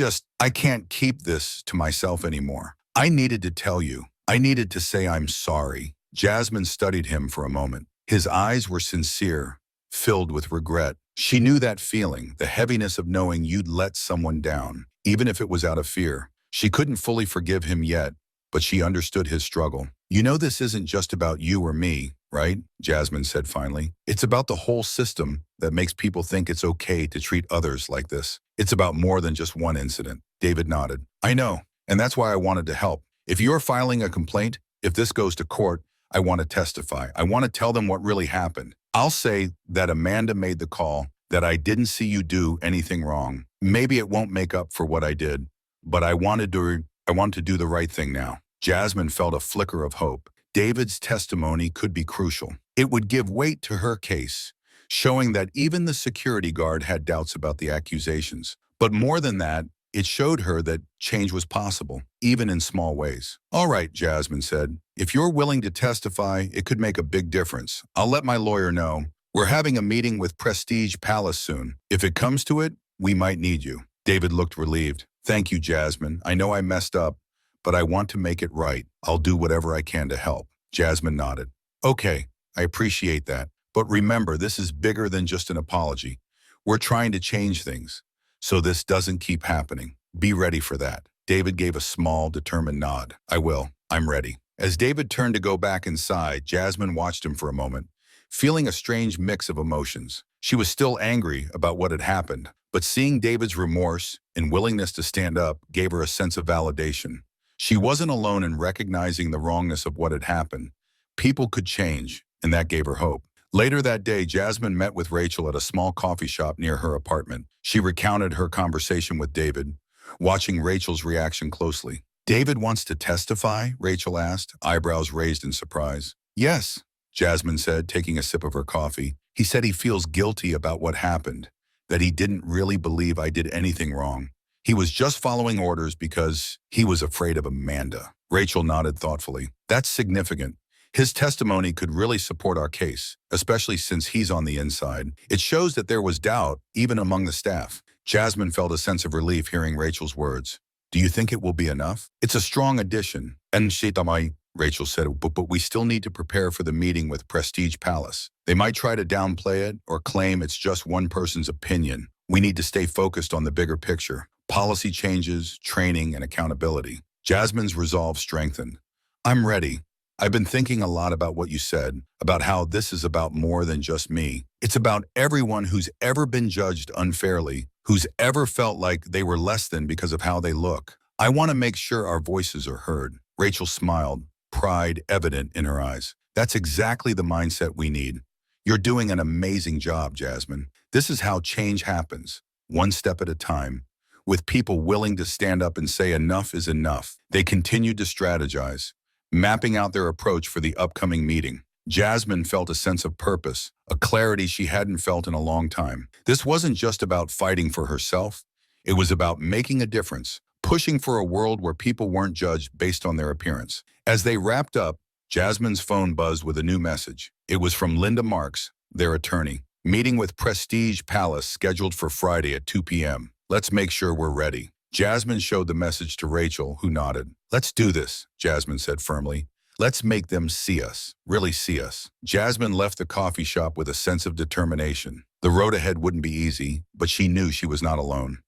can't keep this to myself anymore. I needed to tell you. I needed to say I'm sorry. Jasmine studied him for a moment. His eyes were sincere, filled with regret. She knew that feeling, the heaviness of knowing you'd let someone down, even if it was out of fear. She couldn't fully forgive him yet, but she understood his struggle. You know this isn't just about you or me, right? Jasmine said finally. It's about the whole system that makes people think it's okay to treat others like this. It's about more than just one incident. David nodded. I know, and that's why I wanted to help. If you're filing a complaint, if this goes to court, I want to testify. I want to tell them what really happened. I'll say that Amanda made the call, that I didn't see you do anything wrong. Maybe it won't make up for what I did, but I want to do the right thing now. Jasmine felt a flicker of hope. David's testimony could be crucial. It would give weight to her case, showing that even the security guard had doubts about the accusations. But more than that, it showed her that change was possible, even in small ways. All right, Jasmine said. If you're willing to testify, it could make a big difference. I'll let my lawyer know. We're having a meeting with Prestige Palace soon. If it comes to it, we might need you. David looked relieved. Thank you, Jasmine. I know I messed up, but I want to make it right. I'll do whatever I can to help. Jasmine nodded. Okay, I appreciate that. But remember, this is bigger than just an apology. We're trying to change things, so this doesn't keep happening. Be ready for that. David gave a small, determined nod. I will. I'm ready. As David turned to go back inside, Jasmine watched him for a moment, feeling a strange mix of emotions. She was still angry about what had happened, but seeing David's remorse and willingness to stand up gave her a sense of validation. She wasn't alone in recognizing the wrongness of what had happened. People could change, and that gave her hope. Later that day, Jasmine met with Rachel at a small coffee shop near her apartment. She recounted her conversation with David, watching Rachel's reaction closely. David wants to testify? Rachel asked, eyebrows raised in surprise. Yes, Jasmine said, taking a sip of her coffee. He said he feels guilty about what happened, that he didn't really believe I did anything wrong. He was just following orders because he was afraid of Amanda. Rachel nodded thoughtfully. That's significant. His testimony could really support our case, especially since he's on the inside. It shows that there was doubt, even among the staff. Jasmine felt a sense of relief hearing Rachel's words. Do you think it will be enough? It's a strong addition. And Shetamai, Rachel said, but we still need to prepare for the meeting with Prestige Palace. They might try to downplay it or claim it's just one person's opinion. We need to stay focused on the bigger picture. Policy changes, training, and accountability. Jasmine's resolve strengthened. I'm ready. I've been thinking a lot about what you said, about how this is about more than just me. It's about everyone who's ever been judged unfairly, who's ever felt like they were less than because of how they look. I want to make sure our voices are heard. Rachel smiled, pride evident in her eyes. That's exactly the mindset we need. You're doing an amazing job, Jasmine. This is how change happens, one step at a time, with people willing to stand up and say enough is enough. They continued to strategize, mapping out their approach for the upcoming meeting. Jasmine felt a sense of purpose, a clarity she hadn't felt in a long time. This wasn't just about fighting for herself. It was about making a difference, pushing for a world where people weren't judged based on their appearance. As they wrapped up, Jasmine's phone buzzed with a new message. It was from Linda Marks, their attorney. Meeting with Prestige Palace scheduled for Friday at 2 p.m. Let's make sure we're ready. Jasmine showed the message to Rachel, who nodded. Let's do this, Jasmine said firmly. Let's make them see us, really see us. Jasmine left the coffee shop with a sense of determination. The road ahead wouldn't be easy, but she knew she was not alone.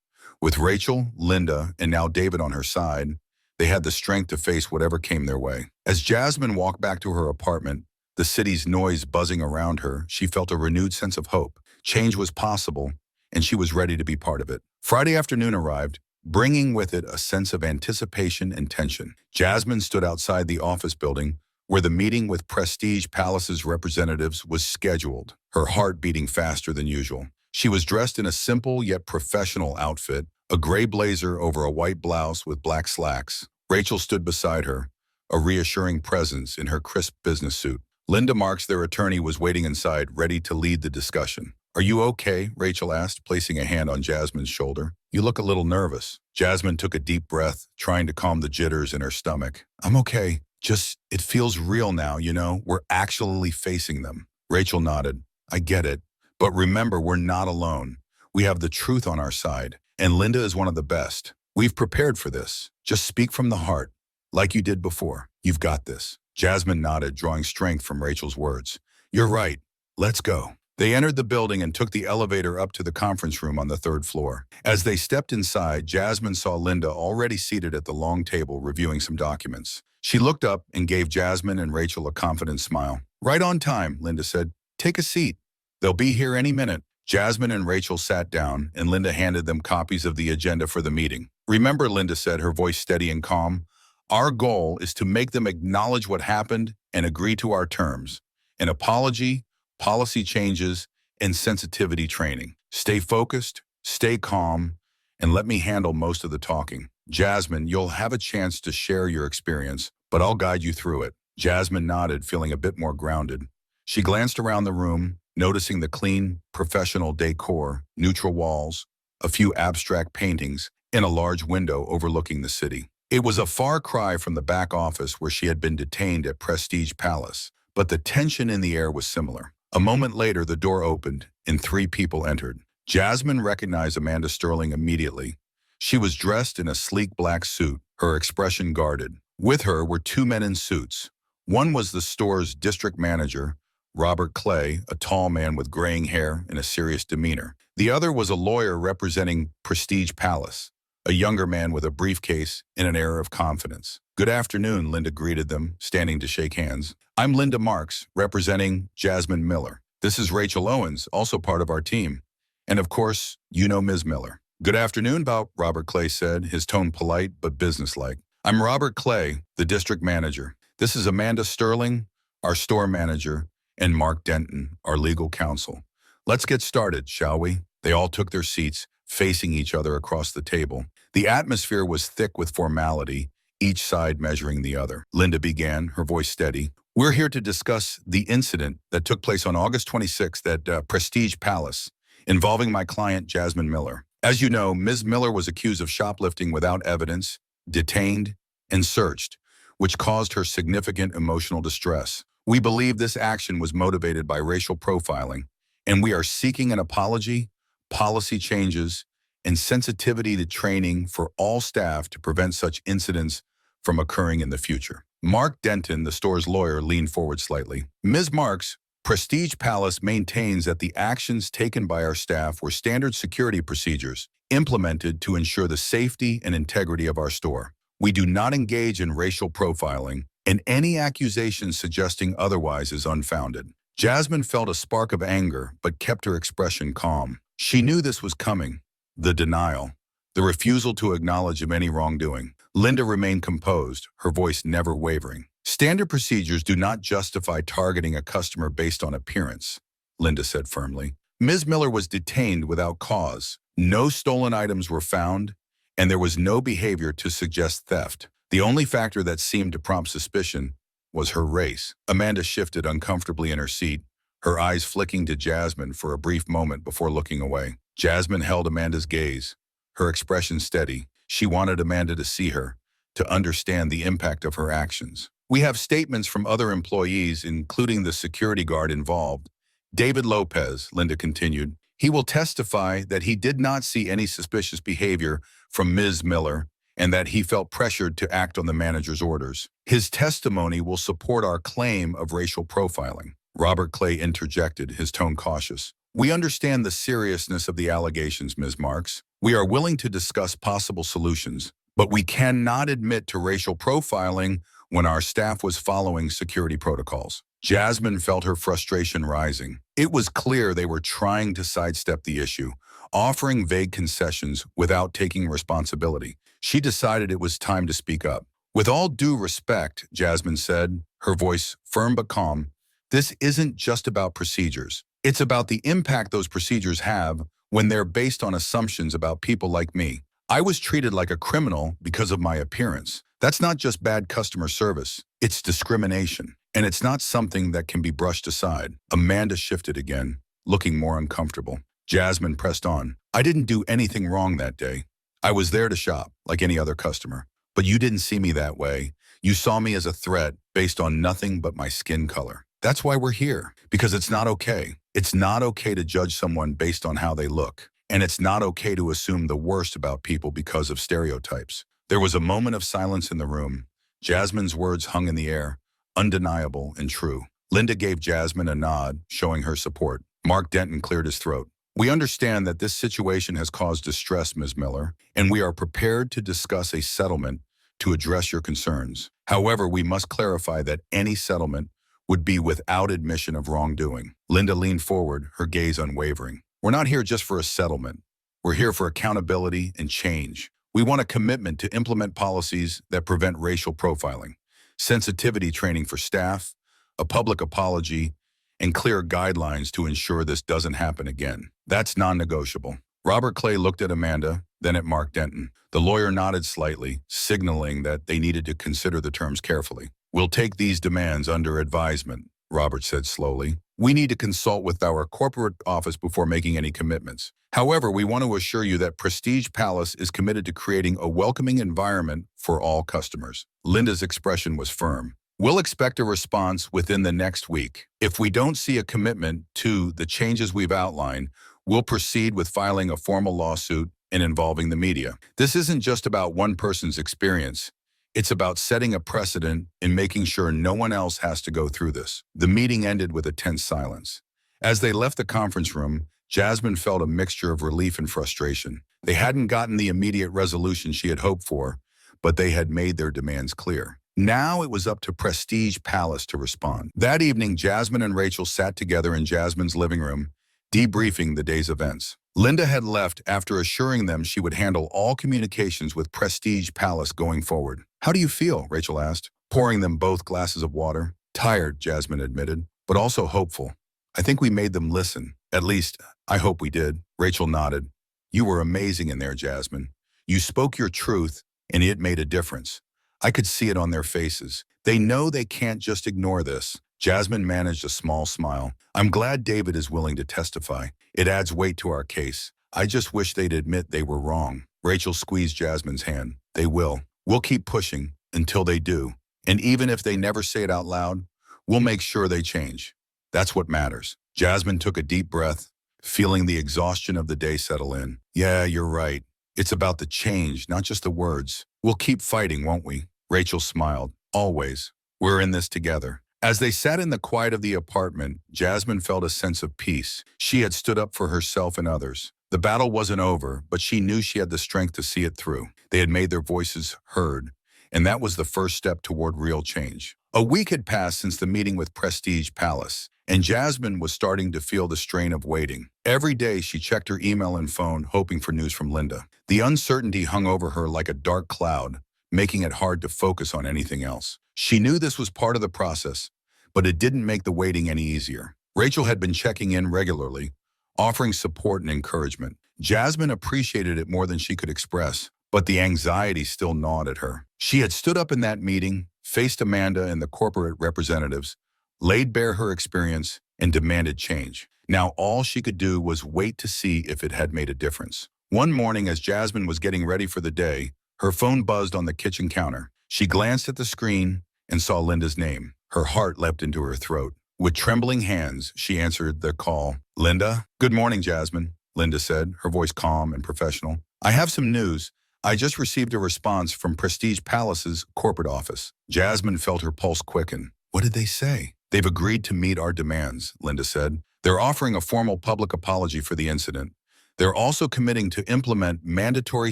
With Rachel, Linda, and now David on her side, they had the strength to face whatever came their way. As Jasmine walked back to her apartment, the city's noise buzzing around her, she felt a renewed sense of hope. Change was possible, and she was ready to be part of it. Friday afternoon arrived, bringing with it a sense of anticipation and tension. Jasmine stood outside the office building where the meeting with Prestige Palace's representatives was scheduled, her heart beating faster than usual. She was dressed in a simple yet professional outfit, a gray blazer over a white blouse with black slacks. Rachel stood beside her, a reassuring presence in her crisp business suit. Linda Marks, their attorney, was waiting inside, ready to lead the discussion. Are you okay? Rachel asked, placing a hand on Jasmine's shoulder. You look a little nervous. Jasmine took a deep breath, trying to calm the jitters in her stomach. I'm okay. Just, it feels real now, you know? We're actually facing them. Rachel nodded. I get it. But remember, we're not alone. We have the truth on our side, and Linda is one of the best. We've prepared for this. Just speak from the heart, like you did before. You've got this. Jasmine nodded, drawing strength from Rachel's words. You're right. Let's go. They entered the building and took the elevator up to the conference room on the third floor. As they stepped inside, Jasmine saw Linda already seated at the long table reviewing some documents. She looked up and gave Jasmine and Rachel a confident smile. Right on time, Linda said. Take a seat. They'll be here any minute. Jasmine and Rachel sat down, and Linda handed them copies of the agenda for the meeting. Remember, Linda said, her voice steady and calm, our goal is to make them acknowledge what happened and agree to our terms. An apology, policy changes, and sensitivity training. Stay focused, stay calm, and let me handle most of the talking. Jasmine, you'll have a chance to share your experience, but I'll guide you through it. Jasmine nodded, feeling a bit more grounded. She glanced around the room, noticing the clean, professional decor, neutral walls, a few abstract paintings, and a large window overlooking the city. It was a far cry from the back office where she had been detained at Prestige Palace, but the tension in the air was similar. A moment later, the door opened, and 3 people entered. Jasmine recognized Amanda Sterling immediately. She was dressed in a sleek black suit, her expression guarded. With her were 2 men in suits. One was the store's district manager, Robert Clay, a tall man with graying hair and a serious demeanor. The other was a lawyer representing Prestige Palace, a younger man with a briefcase and an air of confidence. Good afternoon, Linda greeted them, standing to shake hands. I'm Linda Marks, representing Jasmine Miller. This is Rachel Owens, also part of our team. And of course, you know Ms. Miller. Good afternoon, Robert Clay said, his tone polite but businesslike. I'm Robert Clay, the district manager. This is Amanda Sterling, our store manager, and Mark Denton, our legal counsel. Let's get started, shall we? They all took their seats, facing each other across the table. The atmosphere was thick with formality, each side measuring the other. Linda began, her voice steady. We're here to discuss the incident that took place on August 26th at Prestige Palace, involving my client, Jasmine Miller. As you know, Ms. Miller was accused of shoplifting without evidence, detained, and searched, which caused her significant emotional distress. We believe this action was motivated by racial profiling, and we are seeking an apology, policy changes, and sensitivity to training for all staff to prevent such incidents from occurring in the future. Mark Denton, the store's lawyer, leaned forward slightly. Ms. Marks, Prestige Palace maintains that the actions taken by our staff were standard security procedures implemented to ensure the safety and integrity of our store. We do not engage in racial profiling, and any accusation suggesting otherwise is unfounded. Jasmine felt a spark of anger, but kept her expression calm. She knew this was coming. The denial, the refusal to acknowledge of any wrongdoing. Linda remained composed, her voice never wavering. Standard procedures do not justify targeting a customer based on appearance, Linda said firmly. Ms. Miller was detained without cause. No stolen items were found, and there was no behavior to suggest theft. The only factor that seemed to prompt suspicion was her race. Amanda shifted uncomfortably in her seat, her eyes flicking to Jasmine for a brief moment before looking away. Jasmine held Amanda's gaze, her expression steady. She wanted Amanda to see her, to understand the impact of her actions. We have statements from other employees, including the security guard involved. David Lopez, Linda continued. He will testify that he did not see any suspicious behavior from Ms. Miller and that he felt pressured to act on the manager's orders. His testimony will support our claim of racial profiling. Robert Clay interjected, his tone cautious. We understand the seriousness of the allegations, Ms. Marks. We are willing to discuss possible solutions, but we cannot admit to racial profiling when our staff was following security protocols. Jasmine felt her frustration rising. It was clear they were trying to sidestep the issue, offering vague concessions without taking responsibility. She decided it was time to speak up. With all due respect, Jasmine said, her voice firm but calm, this isn't just about procedures. It's about the impact those procedures have when they're based on assumptions about people like me. I was treated like a criminal because of my appearance. That's not just bad customer service, it's discrimination. And it's not something that can be brushed aside. Amanda shifted again, looking more uncomfortable. Jasmine pressed on. I didn't do anything wrong that day. I was there to shop, like any other customer. But you didn't see me that way. You saw me as a threat based on nothing but my skin color. That's why we're here, because it's not okay. It's not okay to judge someone based on how they look. And it's not okay to assume the worst about people because of stereotypes. There was a moment of silence in the room. Jasmine's words hung in the air, undeniable and true. Linda gave Jasmine a nod, showing her support. Mark Denton cleared his throat. We understand that this situation has caused distress, Ms. Miller, and we are prepared to discuss a settlement to address your concerns. However, we must clarify that any settlement would be without admission of wrongdoing. Linda leaned forward, her gaze unwavering. We're not here just for a settlement. We're here for accountability and change. We want a commitment to implement policies that prevent racial profiling, sensitivity training for staff, a public apology, and clear guidelines to ensure this doesn't happen again. That's non-negotiable. Robert Clay looked at Amanda, then at Mark Denton. The lawyer nodded slightly, signaling that they needed to consider the terms carefully. We'll take these demands under advisement, Robert said slowly. We need to consult with our corporate office before making any commitments. However, we want to assure you that Prestige Palace is committed to creating a welcoming environment for all customers. Linda's expression was firm. We'll expect a response within the next week. If we don't see a commitment to the changes we've outlined, we'll proceed with filing a formal lawsuit and involving the media. This isn't just about one person's experience. It's about setting a precedent and making sure no one else has to go through this. The meeting ended with a tense silence. As they left the conference room, Jasmine felt a mixture of relief and frustration. They hadn't gotten the immediate resolution she had hoped for, but they had made their demands clear. Now it was up to Prestige Palace to respond. That evening, Jasmine and Rachel sat together in Jasmine's living room, debriefing the day's events. Linda had left after assuring them she would handle all communications with Prestige Palace going forward. How do you feel? Rachel asked, pouring them both glasses of water. Tired, Jasmine admitted, but also hopeful. I think we made them listen. At least, I hope we did. Rachel nodded. You were amazing in there, Jasmine. You spoke your truth, and it made a difference. I could see it on their faces. They know they can't just ignore this. Jasmine managed a small smile. I'm glad David is willing to testify. It adds weight to our case. I just wish they'd admit they were wrong. Rachel squeezed Jasmine's hand. They will. We'll keep pushing until they do. And even if they never say it out loud, we'll make sure they change. That's what matters. Jasmine took a deep breath, feeling the exhaustion of the day settle in. Yeah, you're right. It's about the change, not just the words. We'll keep fighting, won't we? Rachel smiled. Always. We're in this together. As they sat in the quiet of the apartment, Jasmine felt a sense of peace. She had stood up for herself and others. The battle wasn't over, but she knew she had the strength to see it through. They had made their voices heard, and that was the first step toward real change. A week had passed since the meeting with Prestige Palace, and Jasmine was starting to feel the strain of waiting. Every day she checked her email and phone, hoping for news from Linda. The uncertainty hung over her like a dark cloud, making it hard to focus on anything else. She knew this was part of the process, but it didn't make the waiting any easier. Rachel had been checking in regularly, offering support and encouragement. Jasmine appreciated it more than she could express, but the anxiety still gnawed at her. She had stood up in that meeting, faced Amanda and the corporate representatives, laid bare her experience, and demanded change. Now all she could do was wait to see if it had made a difference. One morning, as Jasmine was getting ready for the day, her phone buzzed on the kitchen counter. She glanced at the screen and saw Linda's name. Her heart leapt into her throat. With trembling hands, she answered the call. Linda? Good morning, Jasmine, Linda said, her voice calm and professional. I have some news. I just received a response from Prestige Palace's corporate office. Jasmine felt her pulse quicken. What did they say? They've agreed to meet our demands, Linda said. They're offering a formal public apology for the incident. They're also committing to implement mandatory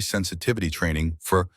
sensitivity training for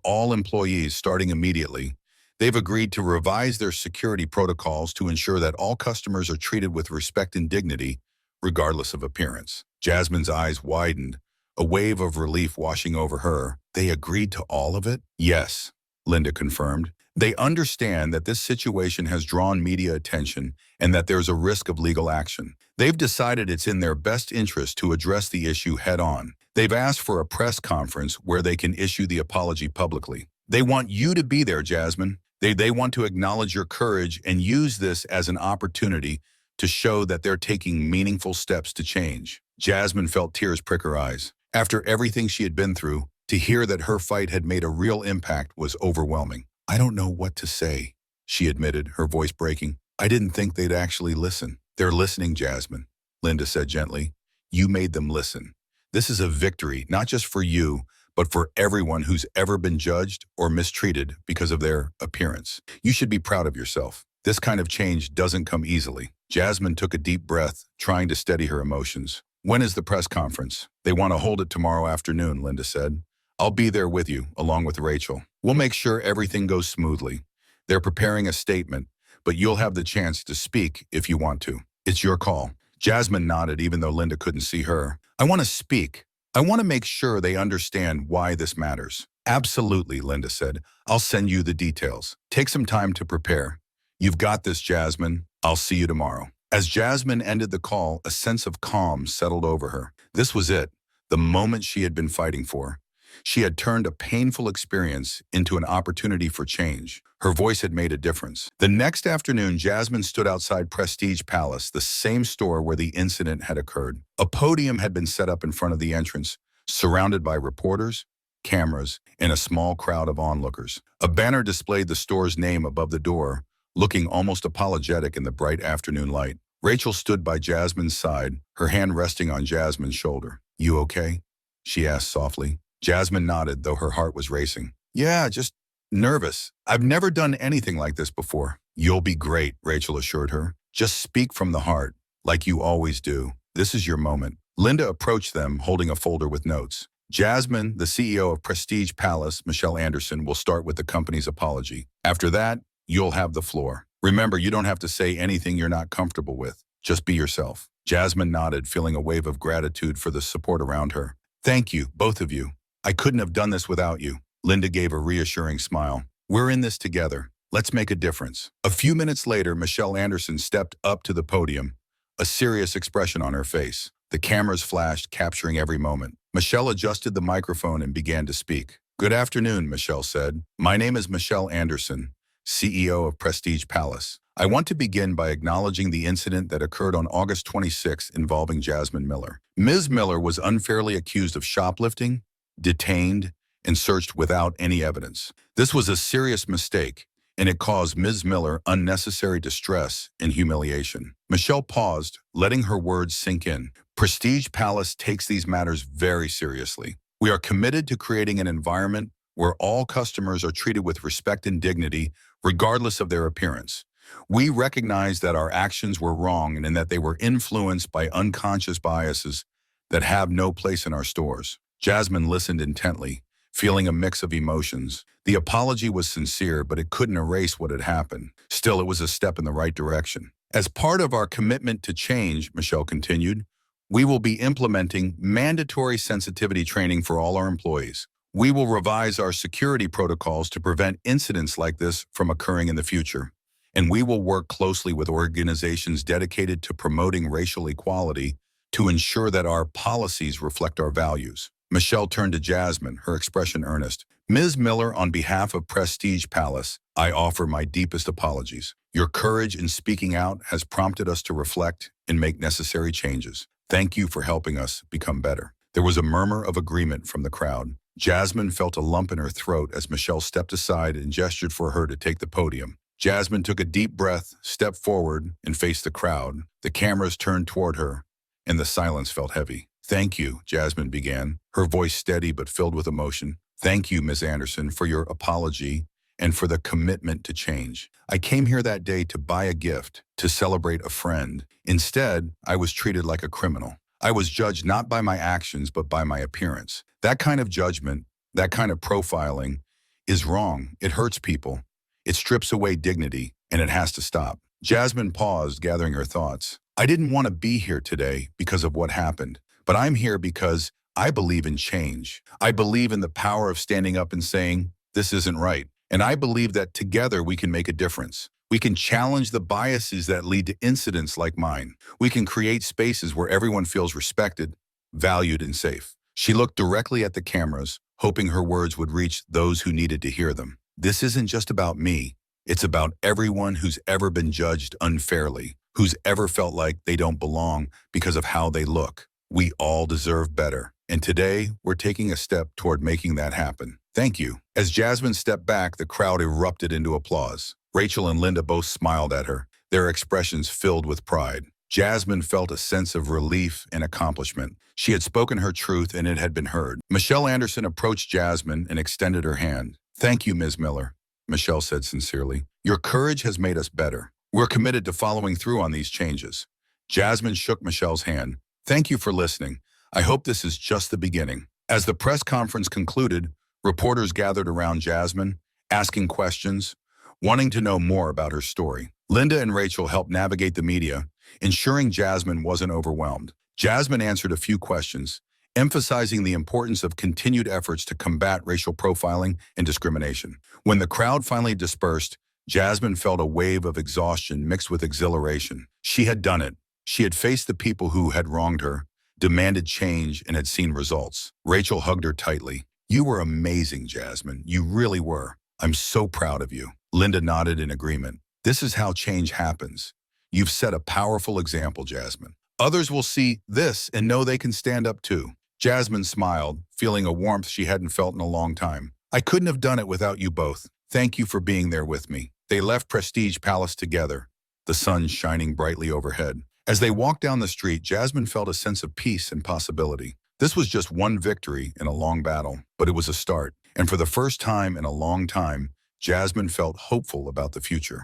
all employees starting immediately. They've agreed to revise their security protocols to ensure that all customers are treated with respect and dignity, regardless of appearance. Jasmine's eyes widened, a wave of relief washing over her. They agreed to all of it? Yes, Linda confirmed. They understand that this situation has drawn media attention and that there's a risk of legal action. They've decided it's in their best interest to address the issue head-on. They've asked for a press conference where they can issue the apology publicly. They want you to be there, Jasmine. They want to acknowledge your courage and use this as an opportunity to show that they're taking meaningful steps to change. Jasmine felt tears prick her eyes. After everything she had been through, to hear that her fight had made a real impact was overwhelming. I don't know what to say, she admitted, her voice breaking. I didn't think they'd actually listen. They're listening, Jasmine, Linda said gently. You made them listen. This is a victory, not just for you, but for everyone who's ever been judged or mistreated because of their appearance. You should be proud of yourself. This kind of change doesn't come easily. Jasmine took a deep breath, trying to steady her emotions. When is the press conference? They want to hold it tomorrow afternoon, Linda said. I'll be there with you, along with Rachel. We'll make sure everything goes smoothly. They're preparing a statement, but you'll have the chance to speak if you want to. It's your call. Jasmine nodded, even though Linda couldn't see her. I want to speak. I want to make sure they understand why this matters. Absolutely, Linda said. I'll send you the details. Take some time to prepare. You've got this, Jasmine. I'll see you tomorrow. As Jasmine ended the call, a sense of calm settled over her. This was it, the moment she had been fighting for. She had turned a painful experience into an opportunity for change. Her voice had made a difference. The next afternoon, Jasmine stood outside Prestige Palace, the same store where the incident had occurred. A podium had been set up in front of the entrance, surrounded by reporters, cameras, and a small crowd of onlookers. A banner displayed the store's name above the door, looking almost apologetic in the bright afternoon light. Rachel stood by Jasmine's side, her hand resting on Jasmine's shoulder. You okay? She asked softly. Jasmine nodded, though her heart was racing. Yeah, just nervous. I've never done anything like this before. You'll be great, Rachel assured her. Just speak from the heart, like you always do. This is your moment. Linda approached them, holding a folder with notes. Jasmine, the CEO of Prestige Palace, Michelle Anderson, will start with the company's apology. After that, you'll have the floor. Remember, you don't have to say anything you're not comfortable with. Just be yourself. Jasmine nodded, feeling a wave of gratitude for the support around her. Thank you, both of you. I couldn't have done this without you. Linda gave a reassuring smile. We're in this together. Let's make a difference. A few minutes later, Michelle Anderson stepped up to the podium, a serious expression on her face. The cameras flashed, capturing every moment. Michelle adjusted the microphone and began to speak. Good afternoon, Michelle said. My name is Michelle Anderson, CEO of Prestige Palace. I want to begin by acknowledging the incident that occurred on August 26 involving Jasmine Miller. Ms. Miller was unfairly accused of shoplifting, detained, and searched without any evidence. This was a serious mistake, and it caused Ms. Miller unnecessary distress and humiliation. Michelle paused, letting her words sink in. Prestige Palace takes these matters very seriously. We are committed to creating an environment where all customers are treated with respect and dignity, regardless of their appearance. We recognize that our actions were wrong and that they were influenced by unconscious biases that have no place in our stores. Jasmine listened intently, feeling a mix of emotions. The apology was sincere, but it couldn't erase what had happened. Still, it was a step in the right direction. As part of our commitment to change, Michelle continued, we will be implementing mandatory sensitivity training for all our employees. We will revise our security protocols to prevent incidents like this from occurring in the future. And we will work closely with organizations dedicated to promoting racial equality to ensure that our policies reflect our values. Michelle turned to Jasmine, her expression earnest. Ms. Miller, on behalf of Prestige Palace, I offer my deepest apologies. Your courage in speaking out has prompted us to reflect and make necessary changes. Thank you for helping us become better. There was a murmur of agreement from the crowd. Jasmine felt a lump in her throat as Michelle stepped aside and gestured for her to take the podium. Jasmine took a deep breath, stepped forward, and faced the crowd. The cameras turned toward her, and the silence felt heavy. Thank you, Jasmine began, her voice steady but filled with emotion. Thank you, Ms. Anderson, for your apology and for the commitment to change. I came here that day to buy a gift, to celebrate a friend. Instead, I was treated like a criminal. I was judged not by my actions, but by my appearance. That kind of judgment, that kind of profiling, is wrong. It hurts people. It strips away dignity, and it has to stop. Jasmine paused, gathering her thoughts. I didn't want to be here today because of what happened, but I'm here because I believe in change. I believe in the power of standing up and saying, this isn't right. And I believe that together we can make a difference. We can challenge the biases that lead to incidents like mine. We can create spaces where everyone feels respected, valued, and safe. She looked directly at the cameras, hoping her words would reach those who needed to hear them. This isn't just about me. It's about everyone who's ever been judged unfairly, who's ever felt like they don't belong because of how they look. We all deserve better. And today, we're taking a step toward making that happen. Thank you. As Jasmine stepped back, the crowd erupted into applause. Rachel and Linda both smiled at her, their expressions filled with pride. Jasmine felt a sense of relief and accomplishment. She had spoken her truth and it had been heard. Michelle Anderson approached Jasmine and extended her hand. Thank you, Ms. Miller, Michelle said sincerely. Your courage has made us better. We're committed to following through on these changes. Jasmine shook Michelle's hand. Thank you for listening. I hope this is just the beginning. As the press conference concluded, reporters gathered around Jasmine, asking questions, wanting to know more about her story. Linda and Rachel helped navigate the media, ensuring Jasmine wasn't overwhelmed. Jasmine answered a few questions, emphasizing the importance of continued efforts to combat racial profiling and discrimination. When the crowd finally dispersed, Jasmine felt a wave of exhaustion mixed with exhilaration. She had done it. She had faced the people who had wronged her, demanded change, and had seen results. Rachel hugged her tightly. You were amazing, Jasmine. You really were. I'm so proud of you. Linda nodded in agreement. This is how change happens. You've set a powerful example, Jasmine. Others will see this and know they can stand up too. Jasmine smiled, feeling a warmth she hadn't felt in a long time. I couldn't have done it without you both. Thank you for being there with me. They left Prestige Palace together, the sun shining brightly overhead. As they walked down the street, Jasmine felt a sense of peace and possibility. This was just one victory in a long battle, but it was a start. And for the first time in a long time, Jasmine felt hopeful about the future.